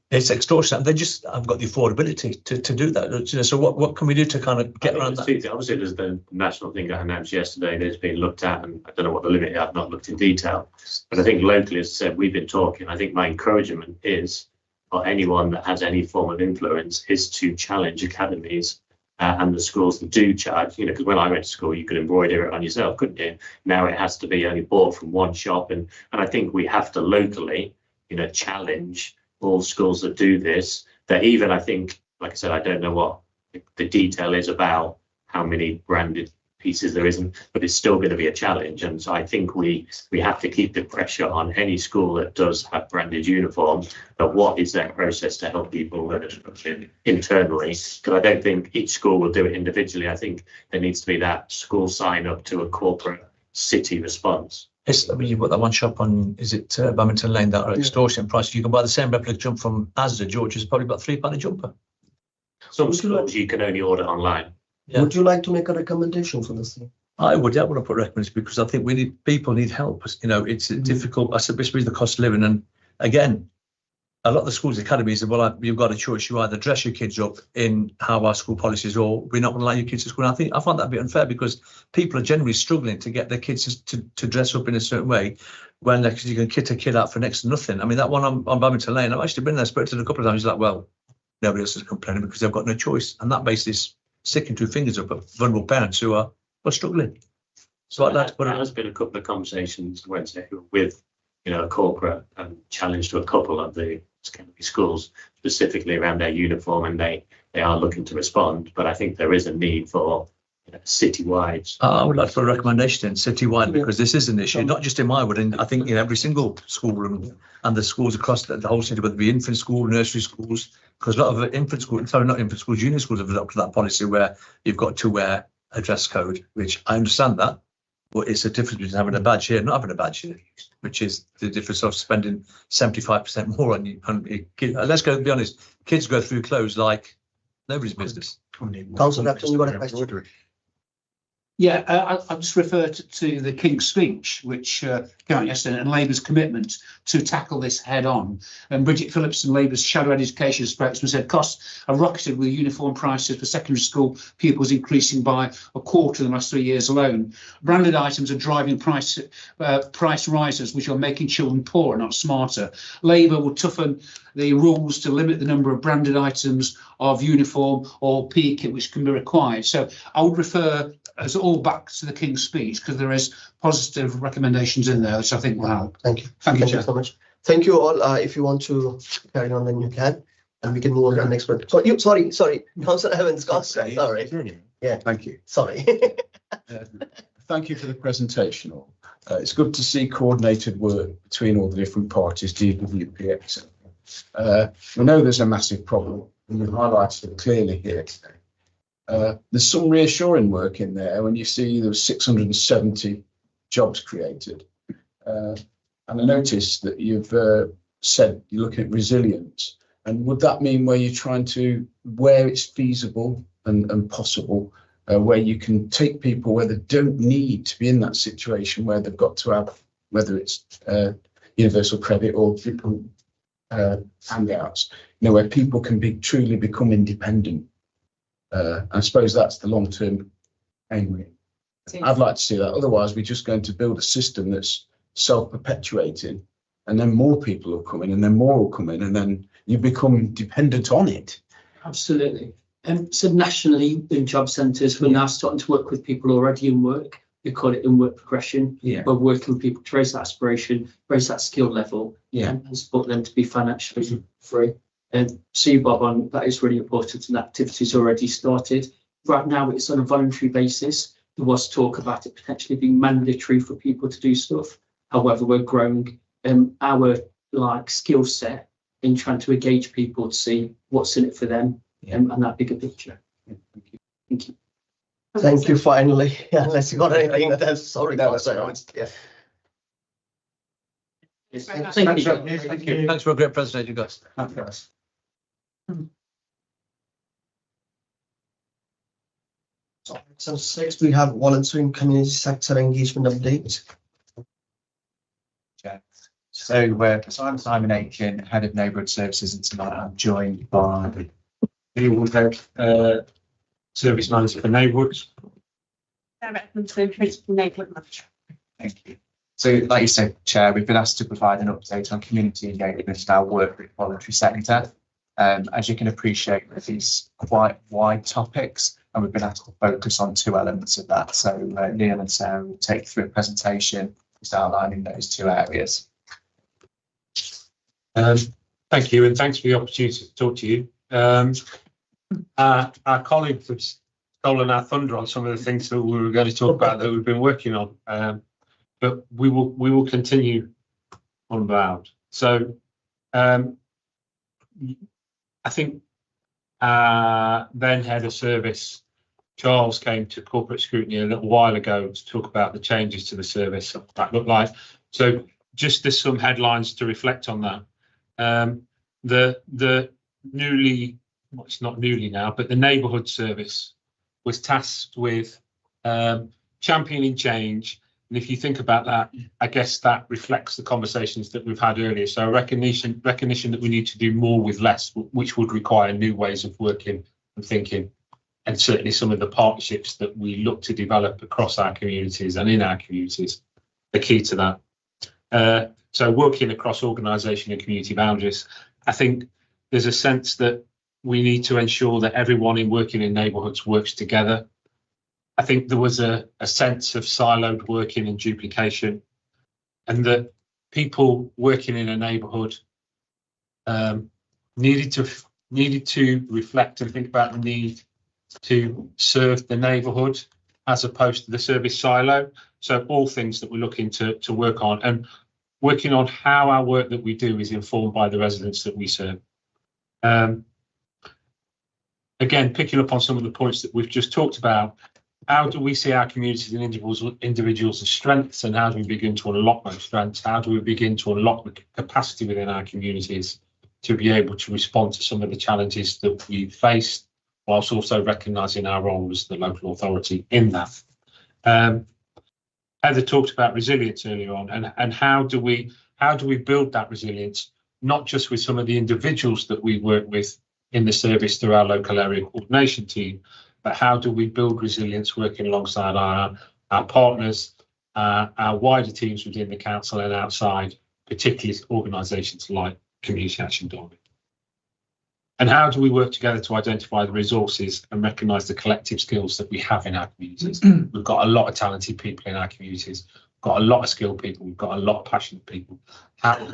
it's extortionate. They just haven't got the affordability to do that. So what can we do to kind of get around that? Obviously, there's the national thing I announced yesterday that's been looked at, and I don't know what the limit is. I've not looked in detail, but I think locally, as I said, we've been talking. I think my encouragement is, for anyone that has any form of influence, is to challenge academies and the schools that do charge, because when I went to school, you could embroider it on yourself, couldn't you? Now it has to be only bought from one shop. And I think we have to locally, challenge all schools that do this. That even, I think, like I said, I don't know what the detail is about how many branded pieces there isn't, but it's still going to be a challenge. And so I think we have to keep the pressure on any school that does have branded uniforms, but what is their process to help people that are structured internally? Because I don't think each school will do it individually. I think there needs to be that school sign up to a corporate city response. It's, I mean, you've got that one shop on, is it Badminton Lane, that are extortion price. You can buy the same replica jump from Asda, George, is probably about £3 a jumper. Some schools you can only order online. Yeah. Would you like to make a recommendation for this thing? I would want to put recommendations because I think people need help. You know, it's difficult. I said, especially the cost of living. And again, a lot of the schools' academies say, well, you've got a choice. You either dress your kids up in how our school policies, or we're not going to allow your kids to school. And I find that a bit unfair because people are generally struggling to get their kids to dress up in a certain way when you can kit a kid out for next to nothing. I mean, that one on Badminton Lane, I've actually been there, spoken to it a couple of times. He's like, well, nobody else is complaining because they've got no choice. And that basically is sticking two fingers up at vulnerable parents who are struggling. So I'd like to put there has been a couple of conversations Wednesday with, a corporate challenge to a couple of the schools specifically around their uniform, and they are looking to respond. But I think there is a need for citywide. I would like to put a recommendation in citywide because this is an issue, not just in my wood. And I think in every single schoolroom and the schools across the whole city, whether it be infant school, nursery schools, because a lot of junior schools have adopted that policy where you've got to wear a dress code, which I understand that. But it's a difference between having a badge here and not having a badge here, which is the difference of spending 75% more on your kids. Let's be honest, kids go through clothes like nobody's business. Councillor Upton, you got a question? Yeah, I'll just refer to the King's speech, which came out yesterday, and Labour's commitment to tackle this head on. And Bridget Phillipson, Labour's shadow education spokesman, said costs have rocketed with uniform prices for secondary school pupils increasing by a quarter in the last 3 years alone. Branded items are driving price rises, which are making children poorer, not smarter. Labour will toughen the rules to limit the number of branded items of uniform or PE kit which can be required. So I would refer us all back to the King's speech because there is positive recommendations in there, which I think will help. Thank you. Thank you, Chair. So much. Thank you all. If you want to carry on, then you can, and we can move on to the next one. Sorry, Councillor Evans, sorry. Yeah. Thank you. Sorry. Thank you for the presentation. It's good to see coordinated work between all the different parties, DWP, etc. We know there's a massive problem, and you've highlighted it clearly here today. There's some reassuring work in there when you see there was 670 jobs created. And I noticed that you've said you're looking at resilience. And would that mean where you're trying to, where it's feasible and possible, where you can take people where they don't need to be in that situation, where they've got to have, whether it's universal credit or different handouts, where people can truly become independent. I suppose that's the long-term aim. I'd like to see that. Otherwise, we're just going to build a system that's self-perpetuating, and then more people will come in, and then more will come in, and then you become dependent on it. Absolutely. So nationally, in job centres, we're now starting to work with people already in work. We call it in work progression. Yeah. We're working with people to raise that aspiration, raise that skill level, Yeah. and support them to be financially free. And see, Bob, that is really important, and that activity's already started. Right now, it's on a voluntary basis. There was talk about it potentially being mandatory for people to do stuff. However, we're growing our skill set in trying to engage people to see what's in it for them and that bigger picture. Thank you. Thank you. Finally, unless you got anything else. Sorry, No, that's all right. Yeah. Yes. Very much. Thank you. Thank you. Thanks for a great presentation, guys. So next we have volunteering community sector engagement update. So I'm Simon Aitken, Head of Neighbourhood Services, and tonight I'm joined by the Service Manager for Neighbourhoods. Thank you. So, like you said, Chair, we've been asked to provide an update on community engagement and our work with the voluntary sector. As you can appreciate, these quite wide topics, and we've been asked to focus on two elements of that. So Neil and Sarah will take you through a presentation just outlining those two areas. Thank you, and thanks for the opportunity to talk to you. Our colleagues have stolen our thunder on some of the things that we were going to talk about that we've been working on, but we will continue unbowed. So I think then head of service Charles came to corporate scrutiny a little while ago to talk about the changes to the service that look like. So just there's some headlines to reflect on that. The newly, well, it's not newly now, but the neighbourhood service was tasked with championing change. And if you think about that, I guess that reflects the conversations that we've had earlier. So recognition that we need to do more with less, which would require new ways of working and thinking. And certainly some of the partnerships that we look to develop across our communities and in our communities are key to that. So working across organisation and community boundaries, I think there's a sense that we need to ensure that everyone working in neighbourhoods works together. I think there was a sense of siloed working and duplication, and that people working in a neighbourhood needed to reflect and think about the need to serve the neighbourhood as opposed to the service silo. So all things that we're looking to work on, and working on how our work that we do is informed by the residents that we serve. Again, picking up on some of the points that we've just talked about, how do we see our communities and individuals as strengths, and how do we begin to unlock those strengths? How do we begin to unlock the capacity within our communities to be able to respond to some of the challenges that we faced, whilst also recognising our role as the local authority in that? Heather talked about resilience earlier on, and how do we build that resilience, not just with some of the individuals that we work with in the service through our local area coordination team, but how do we build resilience working alongside our partners, our wider teams within the council and outside, particularly organisations like Community Action Derby? And how do we work together to identify the resources and recognise the collective skills that we have in our communities? We've got a lot of talented people in our communities. We've got a lot of skilled people. We've got a lot of passionate people. How do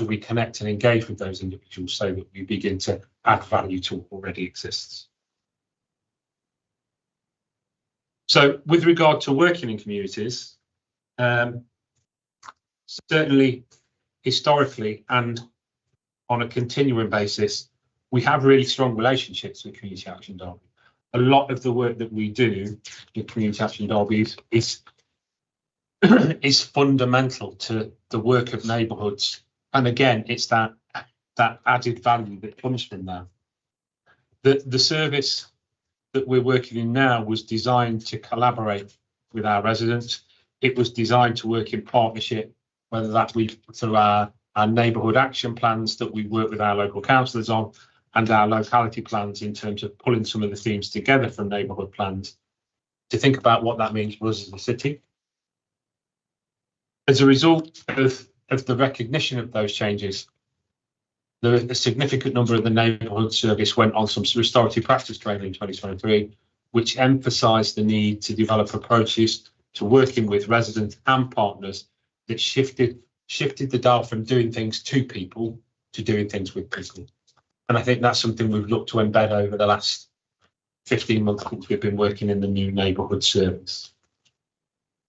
we connect and engage with those individuals so that we begin to add value to what already exists? So with regard to working in communities, certainly historically and on a continuing basis, we have really strong relationships with Community Action Derby. A lot of the work that we do with Community Action Derby is fundamental to the work of neighbourhoods. And again, it's that added value that comes from that. The service that we're working in now was designed to collaborate with our residents. It was designed to work in partnership, whether that be through our neighbourhood action plans that we work with our local councillors on, and our locality plans in terms of pulling some of the themes together from neighbourhood plans to think about what that means for us as a city. As a result of the recognition of those changes, a significant number of the neighbourhood service went on some restorative practice training in 2023, which emphasised the need to develop approaches to working with residents and partners that shifted the dial from doing things to people to doing things with people. And I think that's something we've looked to embed over the last 15 months since we've been working in the new neighbourhood service.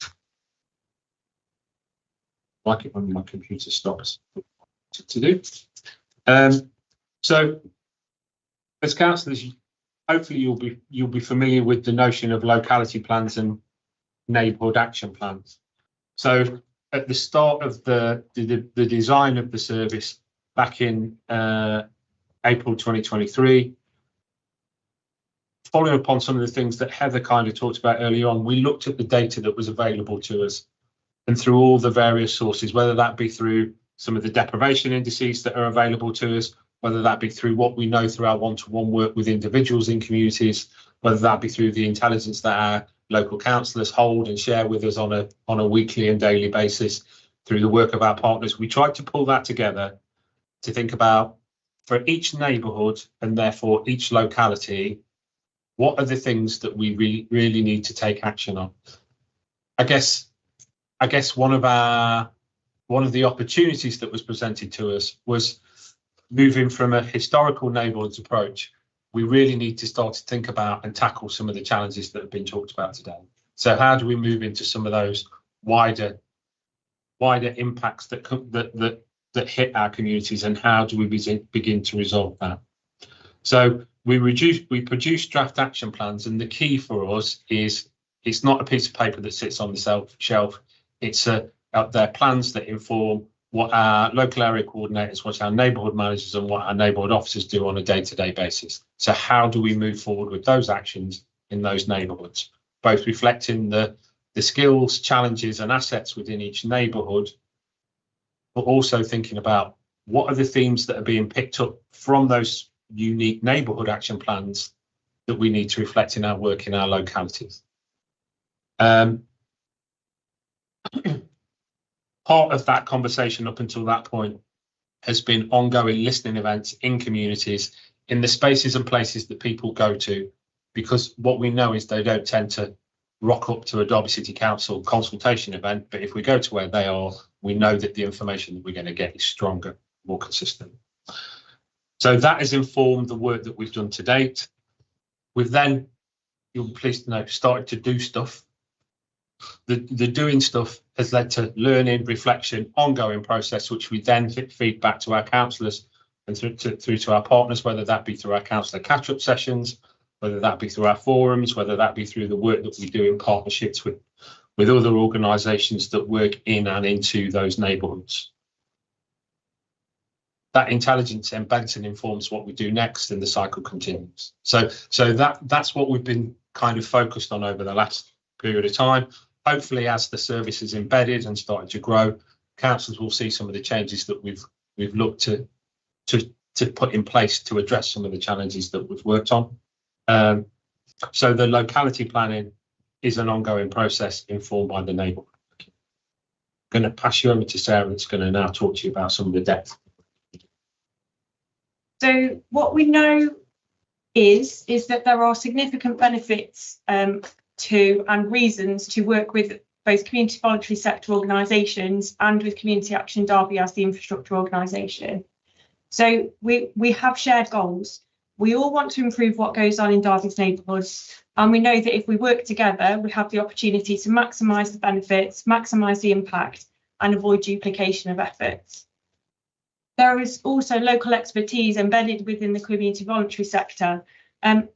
I like it when my computer stops to do. So as councillors, hopefully you'll be familiar with the notion of locality plans and neighbourhood action plans. So at the start of the design of the service back in April 2023, following upon some of the things that Heather kind of talked about earlier on, we looked at the data that was available to us, and through all the various sources, whether that be through some of the deprivation indices that are available to us, whether that be through what we know through our one-to-one work with individuals in communities, whether that be through the intelligence that our local councillors hold and share with us on a weekly and daily basis, through the work of our partners. We tried to pull that together to think about, for each neighbourhood and therefore each locality, what are the things that we really need to take action on? I guess one of the opportunities that was presented to us was moving from a historical neighbourhoods approach. We really need to start to think about and tackle some of the challenges that have been talked about today. So how do we move into some of those wider impacts that hit our communities, and how do we begin to resolve that? So we produce draft action plans, and the key for us is it's not a piece of paper that sits on the shelf. It's their plans that inform what our local area coordinators, what our neighbourhood managers and what our neighbourhood officers do on a day-to-day basis. So how do we move forward with those actions in those neighbourhoods, both reflecting the skills, challenges and assets within each neighbourhood, but also thinking about what are the themes that are being picked up from those unique neighbourhood action plans that we need to reflect in our work in our localities. Part of that conversation up until that point has been ongoing listening events in communities, in the spaces and places that people go to, because what we know is they don't tend to rock up to a Derby City Council consultation event, but if we go to where they are, we know that the information that we're going to get is stronger, more consistent. So that has informed the work that we've done to date. We've then, you'll be pleased to know, started to do stuff. The doing stuff has led to learning, reflection, ongoing process, which we then feed back to our councillors and through to our partners, whether that be through our councillor catch-up sessions, whether that be through our forums, whether that be through the work that we do in partnerships with other organisations that work in and into those neighbourhoods. That intelligence embeds and informs what we do next, and the cycle continues. So that's what we've been kind of focused on over the last period of time. Hopefully, as the service is embedded and started to grow, councils will see some of the changes that we've looked to put in place to address some of the challenges that we've worked on. So the locality planning is an ongoing process informed by the neighbourhood. I'm going to pass you over to Sarah, that's going to now talk to you about some of the depth. So what we know is that there are significant benefits to and reasons to work with both community voluntary sector organisations and with Community Action Derby as the infrastructure organisation. So we have shared goals. We all want to improve what goes on in Derby's neighbourhoods, and we know that if we work together, we have the opportunity to maximise the benefits, maximise the impact and avoid duplication of efforts. There is also local expertise embedded within the community voluntary sector. And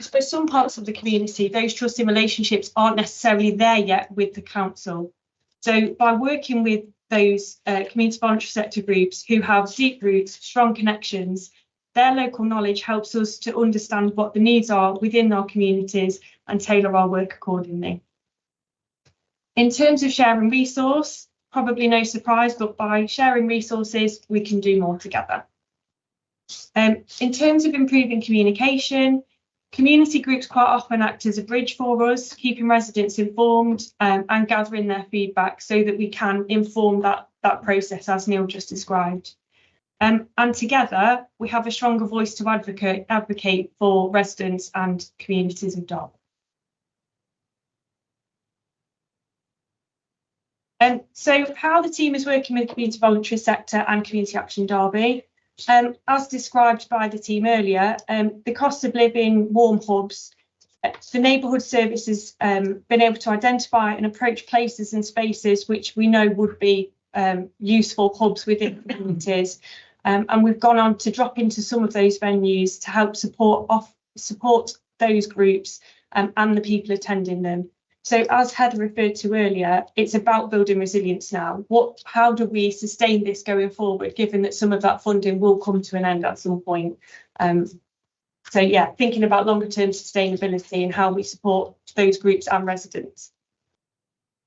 for some parts of the community, those trusting relationships aren't necessarily there yet with the council. So by working with those community voluntary sector groups who have deep roots, strong connections, their local knowledge helps us to understand what the needs are within our communities and tailor our work accordingly. In terms of sharing resource, probably no surprise, but by sharing resources, we can do more together. In terms of improving communication, community groups quite often act as a bridge for us, keeping residents informed and gathering their feedback so that we can inform that process as Neil just described. And together, we have a stronger voice to advocate for residents and communities of Derby. So how the team is working with community voluntary sector and Community Action Derby. As described by the team earlier, the cost of living warm hubs, the neighbourhood service has been able to identify and approach places and spaces which we know would be useful hubs within communities. And we've gone on to drop into some of those venues to help support those groups and the people attending them. So as Heather referred to earlier, it's about building resilience now. How do we sustain this going forward, given that some of that funding will come to an end at some point? So yeah, thinking about longer term sustainability and how we support those groups and residents.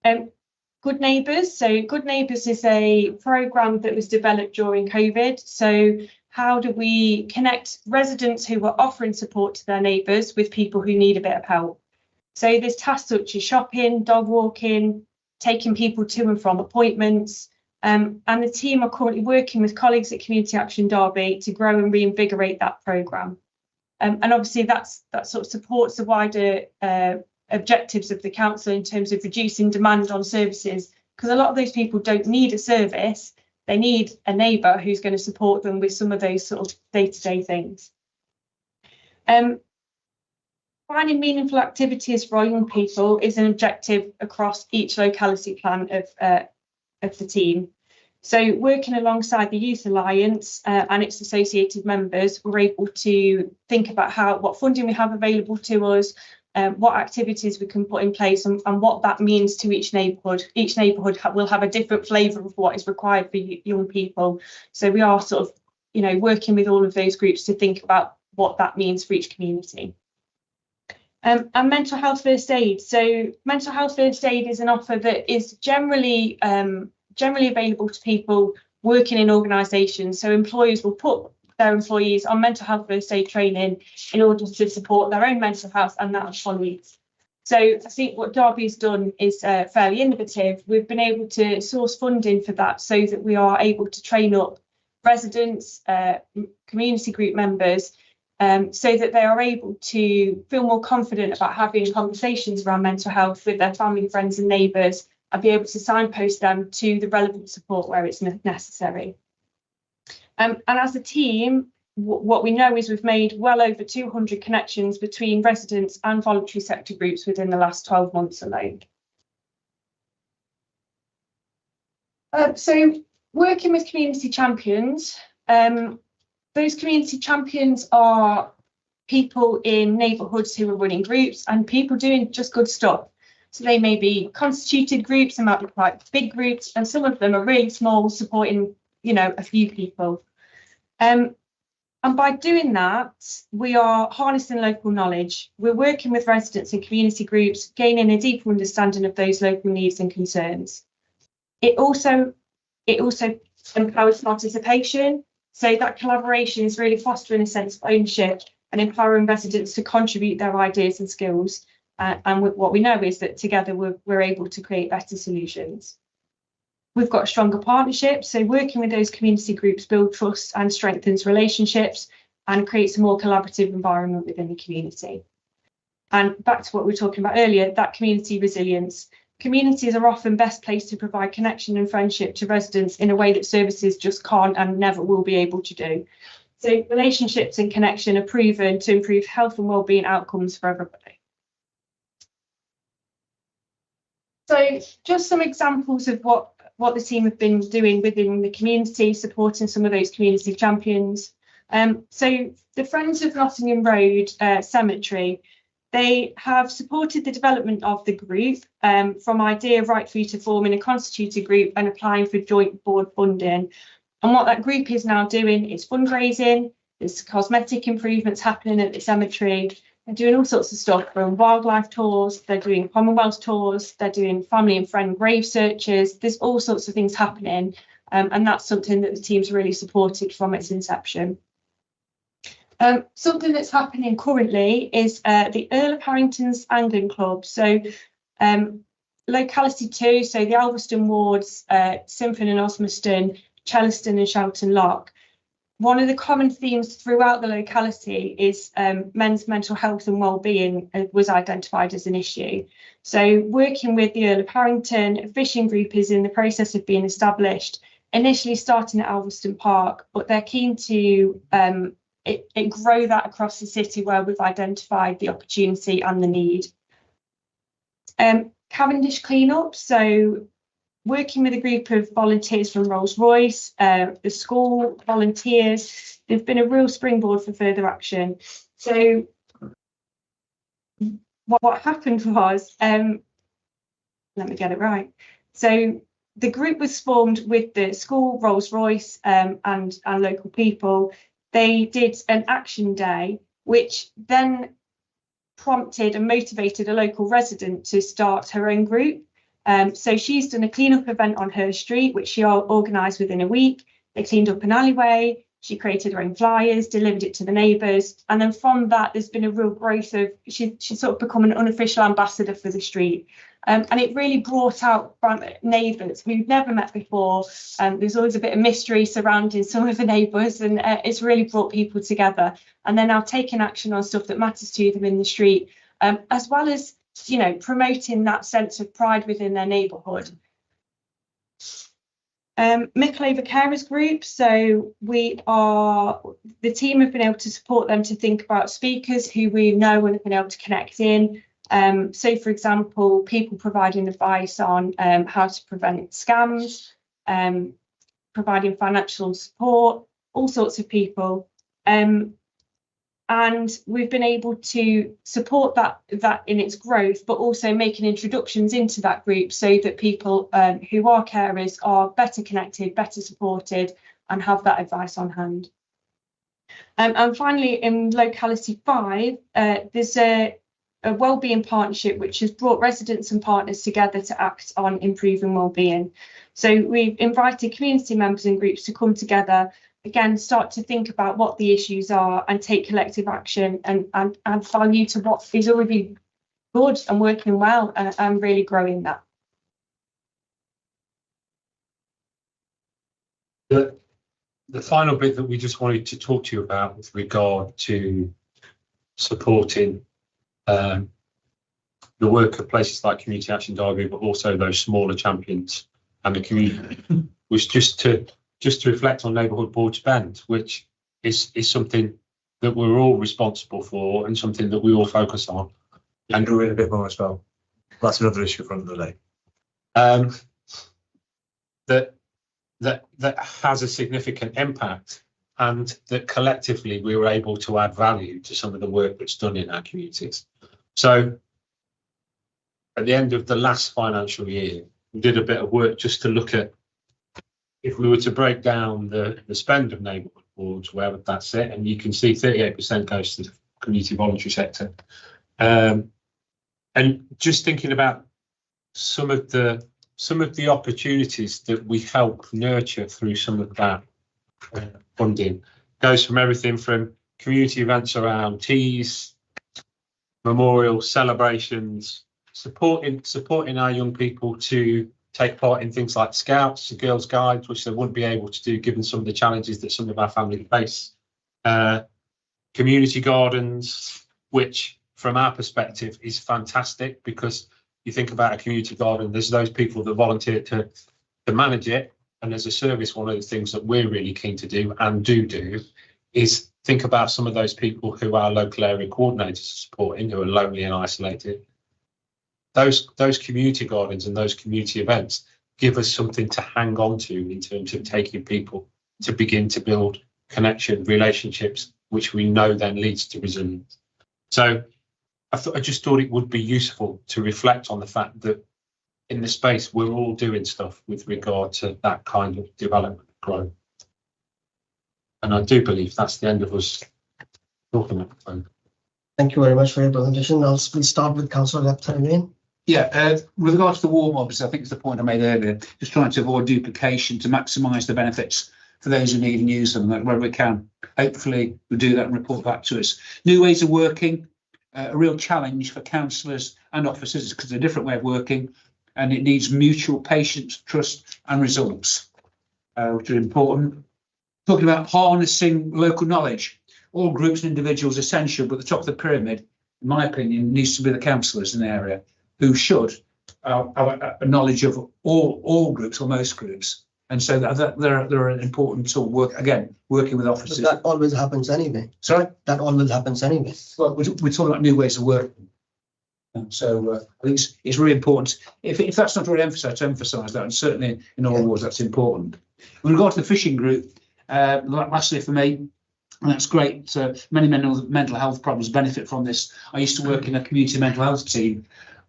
Good Neighbours. So Good Neighbours is a programme that was developed during COVID. So how do we connect residents who are offering support to their neighbours with people who need a bit of help? So there's tasks such as shopping, dog walking, taking people to and from appointments. And the team are currently working with colleagues at Community Action Derby to grow and reinvigorate that programme. And obviously that sort of supports the wider objectives of the council in terms of reducing demand on services, because a lot of those people don't need a service, they need a neighbour who's going to support them with some of those sort of day-to-day things. Finding meaningful activities for our young people is an objective across each locality plan of the team. So working alongside the Youth Alliance and its associated members, we're able to think about what funding we have available to us, what activities we can put in place, and what that means to each neighbourhood. Each neighbourhood will have a different flavour of what is required for young people. So we are sort of, working with all of those groups to think about what that means for each community. And mental health first aid. So mental health first aid is an offer that is generally available to people working in organisations. So employers will put their employees on mental health first aid training in order to support their own mental health and that of colleagues. So I think what Derby has done is fairly innovative. We've been able to source funding for that so that we are able to train up residents, community group members, so that they are able to feel more confident about having conversations around mental health with their family, friends and neighbours, and be able to signpost them to the relevant support where it's necessary. And as a team, what we know is we've made well over 200 connections between residents and voluntary sector groups within the last 12 months alone. So working with community champions, those community champions are people in neighbourhoods who are running groups and people doing just good stuff. So they may be constituted groups, they might be quite big groups, and some of them are really small, supporting, a few people. And by doing that, we are harnessing local knowledge. We're working with residents and community groups, gaining a deeper understanding of those local needs and concerns. It also empowers participation. So that collaboration is really fostering a sense of ownership and empowering residents to contribute their ideas and skills. And what we know is that together we're able to create better solutions. We've got stronger partnerships, so working with those community groups builds trust and strengthens relationships and creates a more collaborative environment within the community. And back to what we were talking about earlier, that community resilience. Communities are often best placed to provide connection and friendship to residents in a way that services just can't and never will be able to do. So relationships and connection are proven to improve health and wellbeing outcomes for everybody. So just some examples of what the team have been doing within the community, supporting some of those community champions. So the Friends of Nottingham Road Cemetery, they have supported the development of the group from idea right through to forming a constituted group and applying for joint board funding. And what that group is now doing is fundraising, there's cosmetic improvements happening at the cemetery. They're doing all sorts of stuff, from wildlife tours, they're doing Commonwealth tours, they're doing family and friend grave searches. There's all sorts of things happening, and that's something that the team's really supported from its inception. Something that's happening currently is the Earl of Harrington's Anglican Club. So locality 2, so the Alveston wards, Simford and Osmaston, Chellaston and Shelton Lock. One of the common themes throughout the locality is men's mental health and wellbeing was identified as an issue. So working with the Earl of Harrington, a fishing group is in the process of being established, initially starting at Alveston Park, but they're keen to grow that across the city where we've identified the opportunity and the need. Cavendish Cleanup, so working with a group of volunteers from Rolls-Royce, the school volunteers, they've been a real springboard for further action. So what happened was, let me get it right. So the group was formed with the school, Rolls-Royce and local people. They did an action day, which then prompted and motivated a local resident to start her own group. So she's done a cleanup event on her street, which she organised within a week. They cleaned up an alleyway. She created her own flyers, delivered it to the neighbours. And then from that, there's been a real growth of, she's sort of become an unofficial ambassador for the street. And it really brought out neighbours who'd never met before. There's always a bit of mystery surrounding some of the neighbours, and it's really brought people together. And they're now taking action on stuff that matters to them in the street, as well as, you know, promoting that sense of pride within their neighbourhood. Micklover Carers Group, so the team have been able to support them to think about speakers who we know and have been able to connect in. So for example, people providing advice on how to prevent scams, providing financial support, all sorts of people. And we've been able to support that in its growth, but also making introductions into that group so that people who are carers are better connected, better supported, and have that advice on hand. And finally, in locality 5, there's a wellbeing partnership which has brought residents and partners together to act on improving wellbeing. So we've invited community members and groups to come together, again, start to think about what the issues are and take collective action and add value to what is already good and working well, and really growing that. The final bit that we just wanted to talk to you about with regard to supporting the work of places like Community Action Derby, but also those smaller champions and the community, was just to reflect on neighbourhood board spend, which is something that we're all responsible for and something that we all focus on. And do it a bit more as well. That's another issue from the day. That has a significant impact, and that collectively we were able to add value to some of the work that's done in our communities. So at the end of the last financial year, we did a bit of work just to look at, if we were to break down the spend of neighbourhood boards, where would that sit? And you can see 38% goes to the community voluntary sector. And just thinking about some of the opportunities that we help nurture through some of that funding, goes from everything from community events around teas, memorials, celebrations, supporting our young people to take part in things like Scouts and Girls Guides, which they wouldn't be able to do given some of the challenges that some of our families face. Community gardens, which from our perspective is fantastic, because you think about a community garden, there's those people that volunteer to manage it. And as a service, one of the things that we're really keen to do and do is think about some of those people who our local area coordinators are supporting, who are lonely and isolated. Those community gardens and those community events give us something to hang on to in terms of taking people to begin to build connection, relationships, which we know then leads to resilience. So I just thought it would be useful to reflect on the fact that in the space we're all doing stuff with regard to that kind of development and growth. And I do believe that's the end of us talking about it. Thank you very much for your presentation. I'll start with Councillor Lepton. Yeah, with regard to the warm ups, I think it's the point I made earlier, just trying to avoid duplication to maximise the benefits for those who need and use them wherever we can. Hopefully we'll do that and report back to us. New ways of working, a real challenge for councillors and officers because it's a different way of working, and it needs mutual patience, trust and results, which are important. Talking about harnessing local knowledge, all groups and individuals essential, but the top of the pyramid, in my opinion, needs to be the councillors in the area, who should have a knowledge of all groups or most groups. And so they're an important tool, working with officers. But that always happens anyway. Sorry? That always happens anyway. Well, we're talking about new ways of working. So I think it's really important. If that's not already emphasised, to emphasise that, and certainly in all wars, that's important. With regard to the fishing group, lastly for me, and that's great. Many mental health problems benefit from this. I used to work in a community mental health team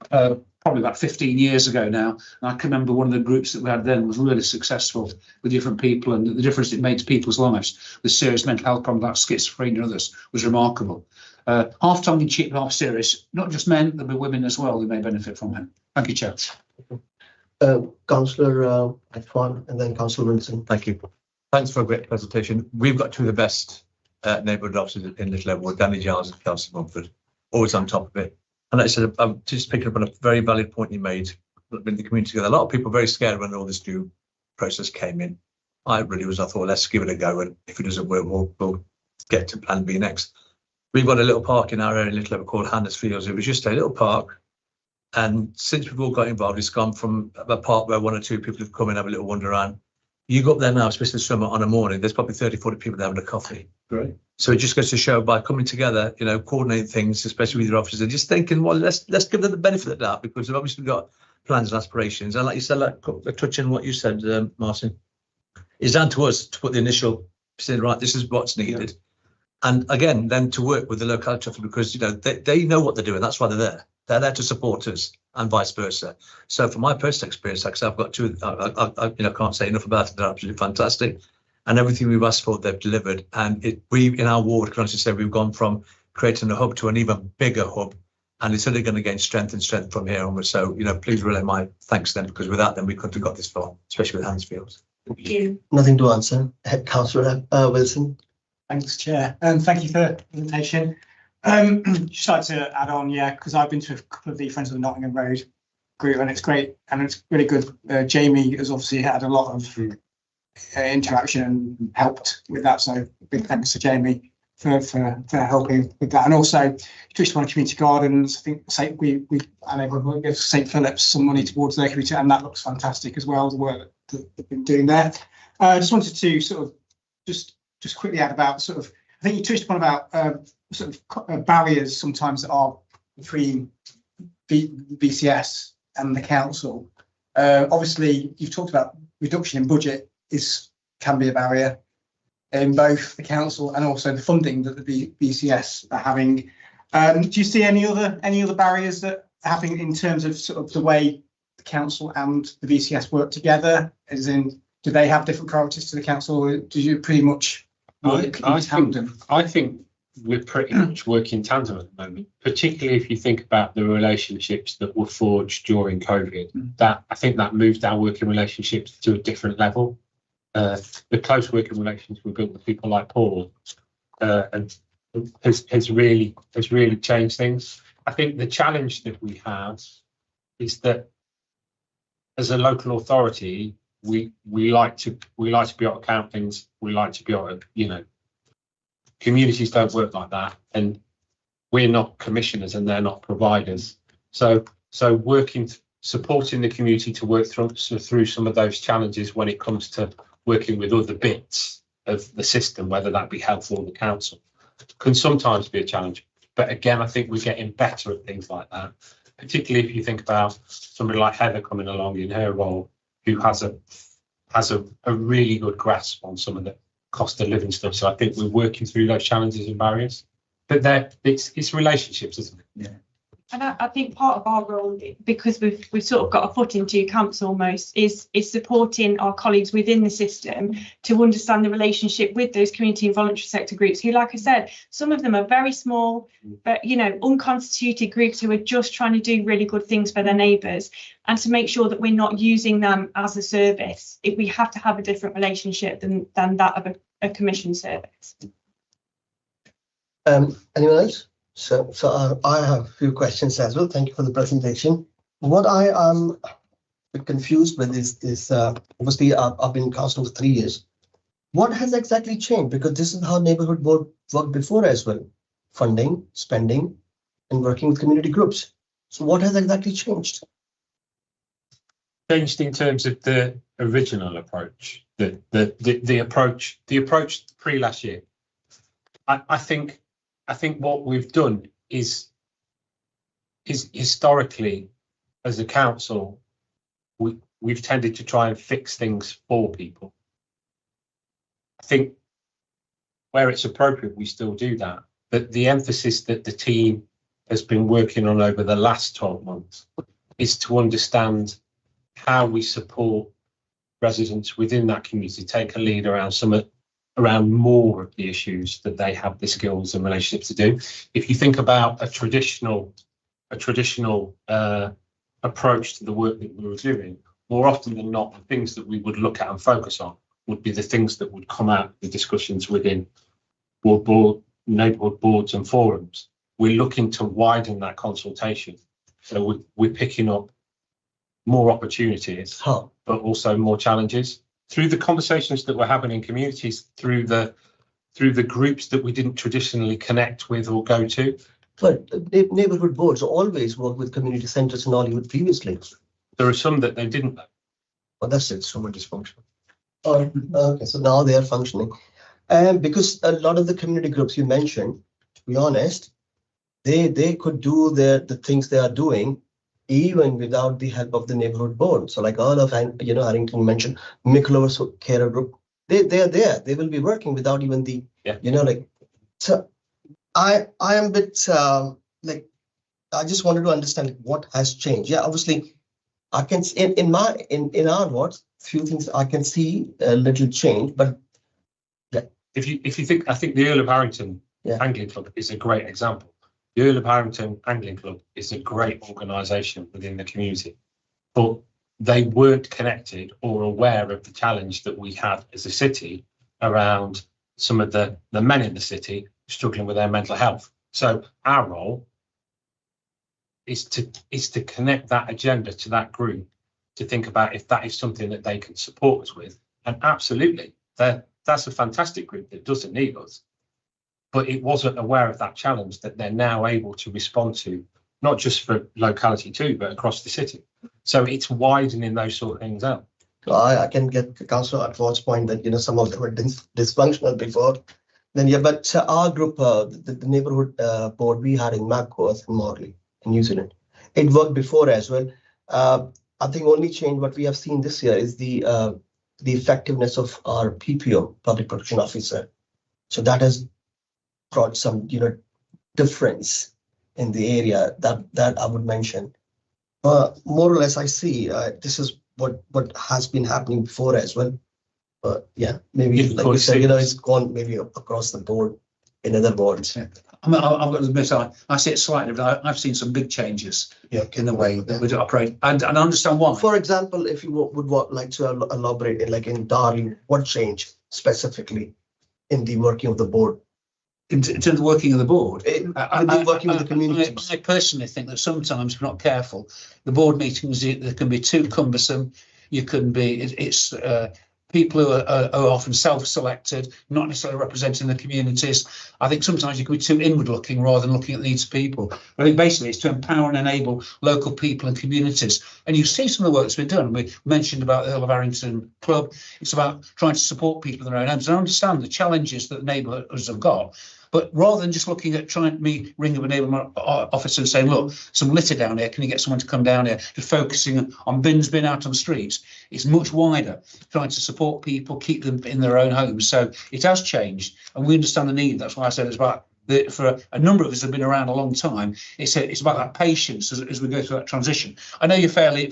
probably about 15 years ago now. And I can remember one of the groups that we had then was really successful with different people, and the difference it made to people's lives with serious mental health problems like schizophrenia and others was remarkable. Half tongue in cheek, half serious. Not just men, there'll be women as well who may benefit from it. Thank you, Chair. Councillor Atwan and then Councillor Wilson. Thank you. Thanks for a great presentation. We've got two of the best neighbourhood officers in this level, Danny Giles and Councillor Mumford, always on top of it. And like I said, I'm just picking up on a very valid point you made, bring the community together. A lot of people were very scared when all this due process came in. I really was, I thought, let's give it a go, and if it doesn't work, we'll get to plan B next. We've got a little park in our area, a little called Hannah's Fields. It was just a little park, and since we've all got involved, it's gone from a park where one or two people have come and have a little wander around. You go up there now, especially in the summer on a morning, there's probably 30, 40 people there having a coffee. Great. So it just goes to show by coming together, coordinating things, especially with your officers, and just thinking, well, let's give them the benefit of that, because they've obviously got plans and aspirations. And like you said, like touching what you said, Martin, It's down to us to put the initial, saying, right, this is what's needed. And again, then to work with the locality because, you know, they know what they're doing. That's why they're there. They're there to support us and vice versa. So from my personal experience, like I said, I've got two, I can't say enough about it. They're absolutely fantastic. And everything we've asked for, they've delivered. And we, in our ward, can honestly say we've gone from creating a hub to an even bigger hub. And it's only going to gain strength and strength from here onwards. So, you know, please relay my thanks to them, because without them, we couldn't have got this far, especially with Hansfield. Thank you. Nothing to answer. Head Councillor Wilson. Thanks, Chair, and thank you for the presentation. Just like to add on, because I've been to a couple of the Friends of the Nottingham Road group, and it's great and it's really good. Jamie has obviously had a lot of interaction and helped with that, so big thanks to Jamie for helping with that. And also, touched on community gardens. I think I know we'll give St Philip's some money towards their community, and that looks fantastic as well, the work that they've been doing there. I just wanted to sort of just quickly add about sort of, I think you touched upon about barriers sometimes that are between BCS and the council. Obviously, you've talked about reduction in budget can be a barrier in both the council and also the funding that the BCS are having. Do you see any other barriers that are happening in terms of sort of the way the council and the BCS work together? As in, do they have different priorities to the council, or do you pretty much work in tandem? I think we're pretty much working tandem at the moment, particularly if you think about the relationships that were forged during COVID. That I think that moved our working relationships to a different level. The close working relations we built with people like Paul and has really changed things. I think the challenge that we have is that as a local authority, we like to be able to count things. We like to be able to, communities don't work like that, and we're not commissioners and they're not providers. So supporting the community to work through some of those challenges when it comes to working with other bits of the system, whether that be health or the council, can sometimes be a challenge. But again, I think we're getting better at things like that, particularly if you think about somebody like Heather coming along in her role, who has a really good grasp on some of the cost of living stuff. So I think we're working through those challenges and barriers. But it's relationships, isn't it? Yeah. And I think part of our role, because we've sort of got a foot in two camps almost, is supporting our colleagues within the system to understand the relationship with those community and voluntary sector groups who, like I said, some of them are very small, but unconstituted groups who are just trying to do really good things for their neighbours, and to make sure that we're not using them as a service. We have to have a different relationship than that of a commission service. Anyone else? So I have a few questions as well. Thank you for the presentation. What I am a bit confused with is obviously I've been in council for 3 years. What has exactly changed? Because this is how neighbourhood board worked before as well. Funding, spending, and working with community groups. So what has exactly changed? Changed in terms of the original approach, the approach pre last year. I think what we've done is historically, as a council, we've tended to try and fix things for people. I think where it's appropriate, we still do that. But the emphasis that the team has been working on over the last 12 months is to understand how we support residents within that community, take a lead around more of the issues that they have the skills and relationships to do. If you think about a traditional approach to the work that we were doing, more often than not, the things that we would look at and focus on would be the things that would come out of the discussions within neighbourhood boards and forums. We're looking to widen that consultation. So we're picking up more opportunities, but also more challenges. Through the conversations that we're having in communities, through the groups that we didn't traditionally connect with or go to. But neighbourhood boards always work with community centres in Hollywood previously. There are some that they didn't. Well, that's it. So much dysfunction. Okay, so now they are functioning. Because a lot of the community groups you mentioned, to be honest, they could do the things they are doing even without the help of the neighbourhood board. So like all of, Harrington mentioned, Mickleover's carer group, they're there. They will be working without even the, so I am a bit I just wanted to understand what has changed. Yeah, obviously I can in our wards, few things I can see a little change, but if you think, I think the Earl of Harrington Angling Club is a great example. The Earl of Harrington Angling Club is a great organisation within the community, but they weren't connected or aware of the challenge that we had as a city around some of the men in the city struggling with their mental health. So our role is to connect that agenda to that group, to think about if that is something that they can support us with. And absolutely, that's a fantastic group that doesn't need us, but it wasn't aware of that challenge that they're now able to respond to, not just for locality too, but across the city. So it's widening those sort of things out. I can get Councillor Atward's point that some of them were dysfunctional before. Then but our group, the neighbourhood board we had in Mackworth and Morley in New Zealand, it worked before as well. I think only change what we have seen this year is the effectiveness of our PPO, public protection officer. So that has brought some difference in the area that I would mention. More or less, I see this is what has been happening before as well. But yeah, maybe like you said, it's gone maybe across the board in other boards. Yeah. I mean, I've got to admit, I see it slightly, but I've seen some big changes in the way that we operate, and I understand why. For example, if you would like to elaborate, like in Darling, what changed specifically in the working of the board? In terms of working of the board, working with the community. I personally think that sometimes, if you're not careful, the board meetings they can be too cumbersome. You can be people who are often self-selected, not necessarily representing the communities. I think sometimes you can be too inward-looking rather than looking at the needs of people. I think basically it's to empower and enable local people and communities. And you see some of the work that's been done. We mentioned about the Earl of Harrington Club. It's about trying to support people in their own homes. And I understand the challenges that the neighbourhoods have got. But rather than just looking at ringing up a neighbourhood officer and saying, look, some litter down here, can you get someone to come down here? Just focusing on bins being out on the streets. It's much wider, trying to support people, keep them in their own homes. So it has changed, and we understand the need. That's why I said it's about, for a number of us have been around a long time, it's about that patience as we go through that transition. I know you're fairly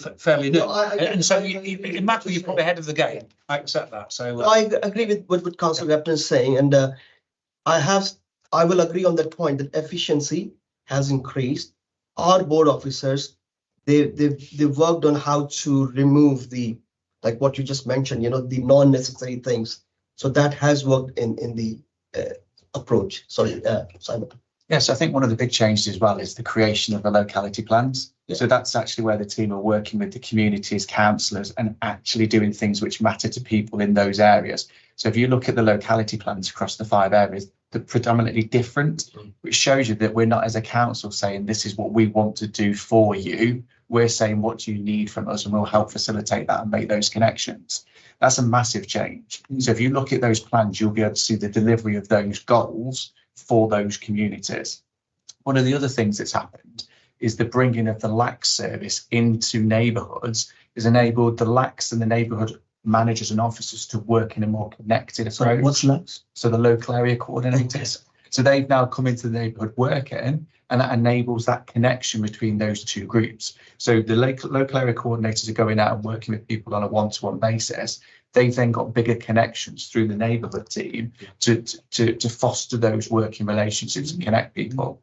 new, and so in Mackworth you're probably ahead of the game. I accept that. So I agree with what Councillor Repton is saying, and I will agree on that point that efficiency has increased. Our board officers, they've worked on how to remove like what you just mentioned, the non-necessary things. So that has worked in the approach. Sorry, Simon. Yes, I think one of the big changes as well is the creation of the locality plans. Yeah. So that's actually where the team are working with the communities, councillors, and actually doing things which matter to people in those areas. So if you look at the locality plans across the 5 areas, they're predominantly different, which shows you that we're not as a council saying this is what we want to do for you. We're saying what do you need from us, and we'll help facilitate that and make those connections. That's a massive change. So if you look at those plans, you'll be able to see the delivery of those goals for those communities. One of the other things that's happened is the bringing of the LACS service into neighbourhoods has enabled the LACS and the neighbourhood managers and officers to work in a more connected approach. Sorry, what's LACS? So the local area coordinators. So they've now come into the neighbourhood working, and that enables that connection between those two groups. So the local area coordinators are going out and working with people on a one-to-one basis. They've then got bigger connections through the neighbourhood team to foster those working relationships and connect people.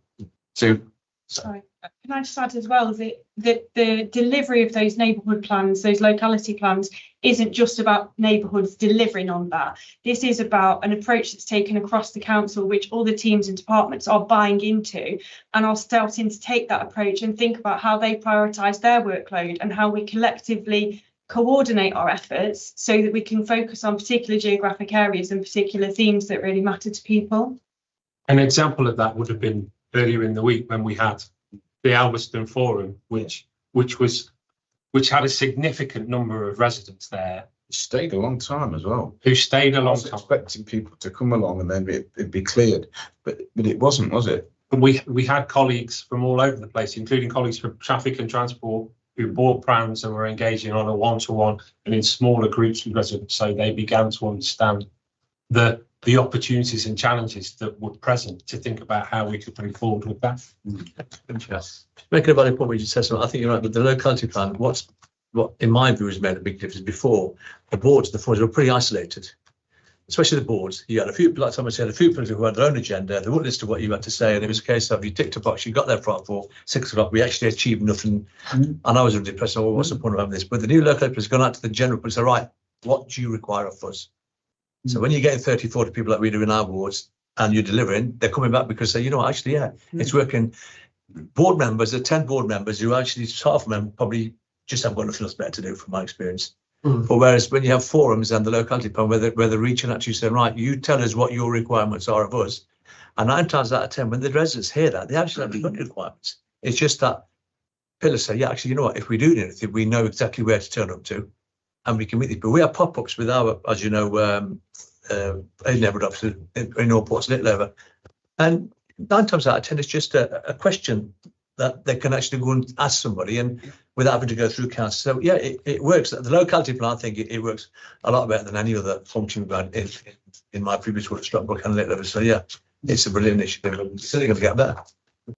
So sorry, can I just add as well that the delivery of those neighbourhood plans, those locality plans, isn't just about neighbourhoods delivering on that. This is about an approach that's taken across the council, which all the teams and departments are buying into and are starting to take that approach and think about how they prioritise their workload and how we collectively coordinate our efforts so that we can focus on particular geographic areas and particular themes that really matter to people. An example of that would have been earlier in the week when we had the Alveston Forum, which had a significant number of residents there. It stayed a long time as well. Who stayed a long time. Expecting people to come along and then it'd be cleared, but it wasn't, was it? And we had colleagues from all over the place, including colleagues from traffic and transport, who bought plans and were engaging on a one-to-one and in smaller groups with residents, so they began to understand the opportunities and challenges that were present to think about how we could move forward with that. Making a valid point, we just said something. I think you're right, but the locality plan, what in my view has made a big difference. Before, the boards, the forums were pretty isolated, especially the boards. You had a few, like someone said, a few people who had their own agenda. They wouldn't listen to what you had to say, and it was a case of you ticked a box, you got there for 6 o'clock. We actually achieved nothing, and I was really depressed. Oh, what's the point of having this? But the new local has gone out to the general people and said, right, what do you require of us? So when you're getting 30, 40 people like we do in our wards and you're delivering, they're coming back because say, you know what, actually, yeah, it's working. Board members, the 10 board members who actually half of them probably just haven't got nothing else better to do from my experience. But whereas when you have forums and the locality plan where they're reaching actually saying, right, you tell us what your requirements are of us. And 9 times out of 10, when the residents hear that, they actually have got requirements. It's just that pillars say, yeah, actually, you know what, if we do anything, we know exactly where to turn up to. And we can meet it, but we have pop-ups with our, as you know, neighbourhood officers in all ports, Little. And 9 times out of 10, it's just a question that they can actually go and ask somebody, and without having to go through council. So yeah, it works. The locality plan, I think it works a lot better than any other function we've had in my previous work, Stratbrook and Little. So yeah, it's a brilliant initiative. It's certainly going to get better.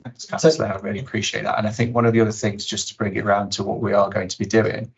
Thanks, Councillor. I really appreciate that. And I think one of the other things, just to bring it round to what we are going to be doing,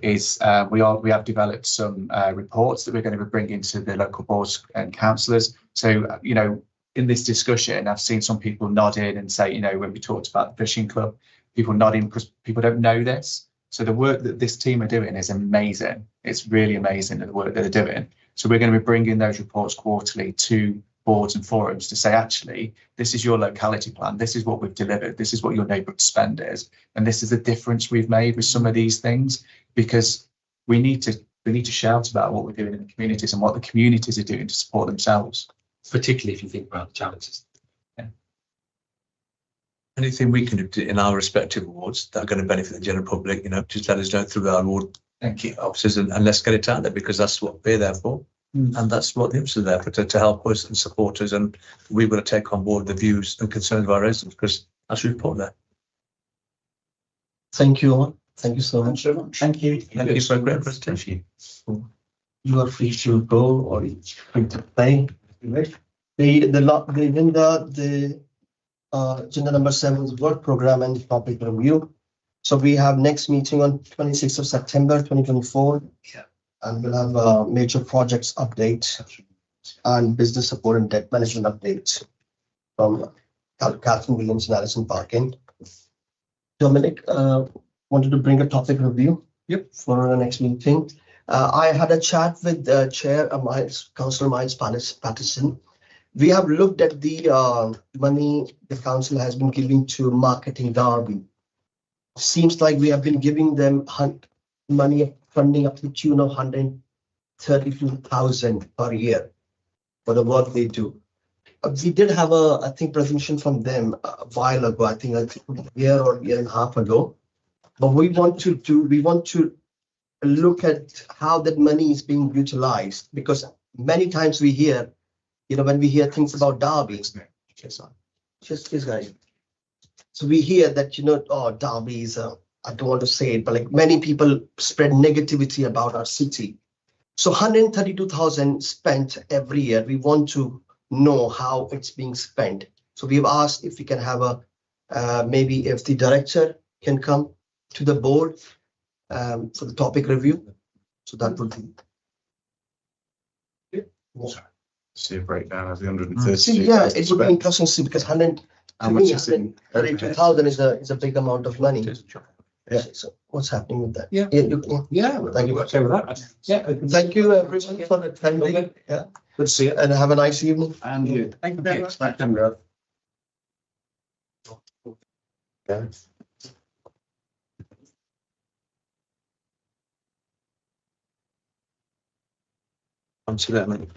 is we have developed some reports that we're going to be bringing to the local boards and councillors. So, you know, in this discussion, I've seen some people nod in and say, you know, when we talked about the fishing club, people nodding because people don't know this. So the work that this team are doing is amazing. It's really amazing, the work that they're doing. So we're going to be bringing those reports quarterly to boards and forums to say, actually, this is your locality plan. This is what we've delivered. This is what your neighbourhood spend is. And this is the difference we've made with some of these things, because we need to shout about what we're doing in the communities and what the communities are doing to support themselves. Particularly if you think about the challenges. Yeah. Anything we can do in our respective wards that are going to benefit the general public, you know, just let us know through our ward officers and let's get it out there, because that's what we're there for. And that's what the officers are there for, to help us and support us. And we've got to take on board the views and concerns of our residents, because that's your report there. Thank you all. Thank you so much. Thank you. Thank you for a great presentation. You are free to go or free to play. The agenda number 7 is work program and topic review. So we have next meeting on 26th of September 2024. Yeah. And we'll have a major projects update and business support and debt management update from Catherine Williams and Alison Parkin. Dominic wanted to bring a topic review. Yep. For our next meeting. I had a chat with Chair Councillor Miles Patterson. We have looked at the money the council has been giving to Marketing Derby. Seems like we have been giving them money funding up to the tune of 132,000 per year for the work they do. We did have I think, presentation from them a while ago. I think a year or year and a half ago. But we want to look at how that money is being utilized, because many times we hear, you know, when we hear things about Derby, just guys. So we hear that, you know, oh, Derby is I don't want to say it, but like many people spread negativity about our city. So 132,000 spent every year. We want to know how it's being spent. So we've asked if we can have maybe if the director can come to the board for the topic review. So that would be. See a breakdown of the 130. Yeah, it would be interesting to see, because 132,000 is a big amount of money. Yeah. So what's happening with that? Yeah. Thank you. Okay with that. Yeah. Thank you everyone for attending. Yeah. Good to see you, and have a nice evening. And you. Thank you very much. Yeah. On to that, mate.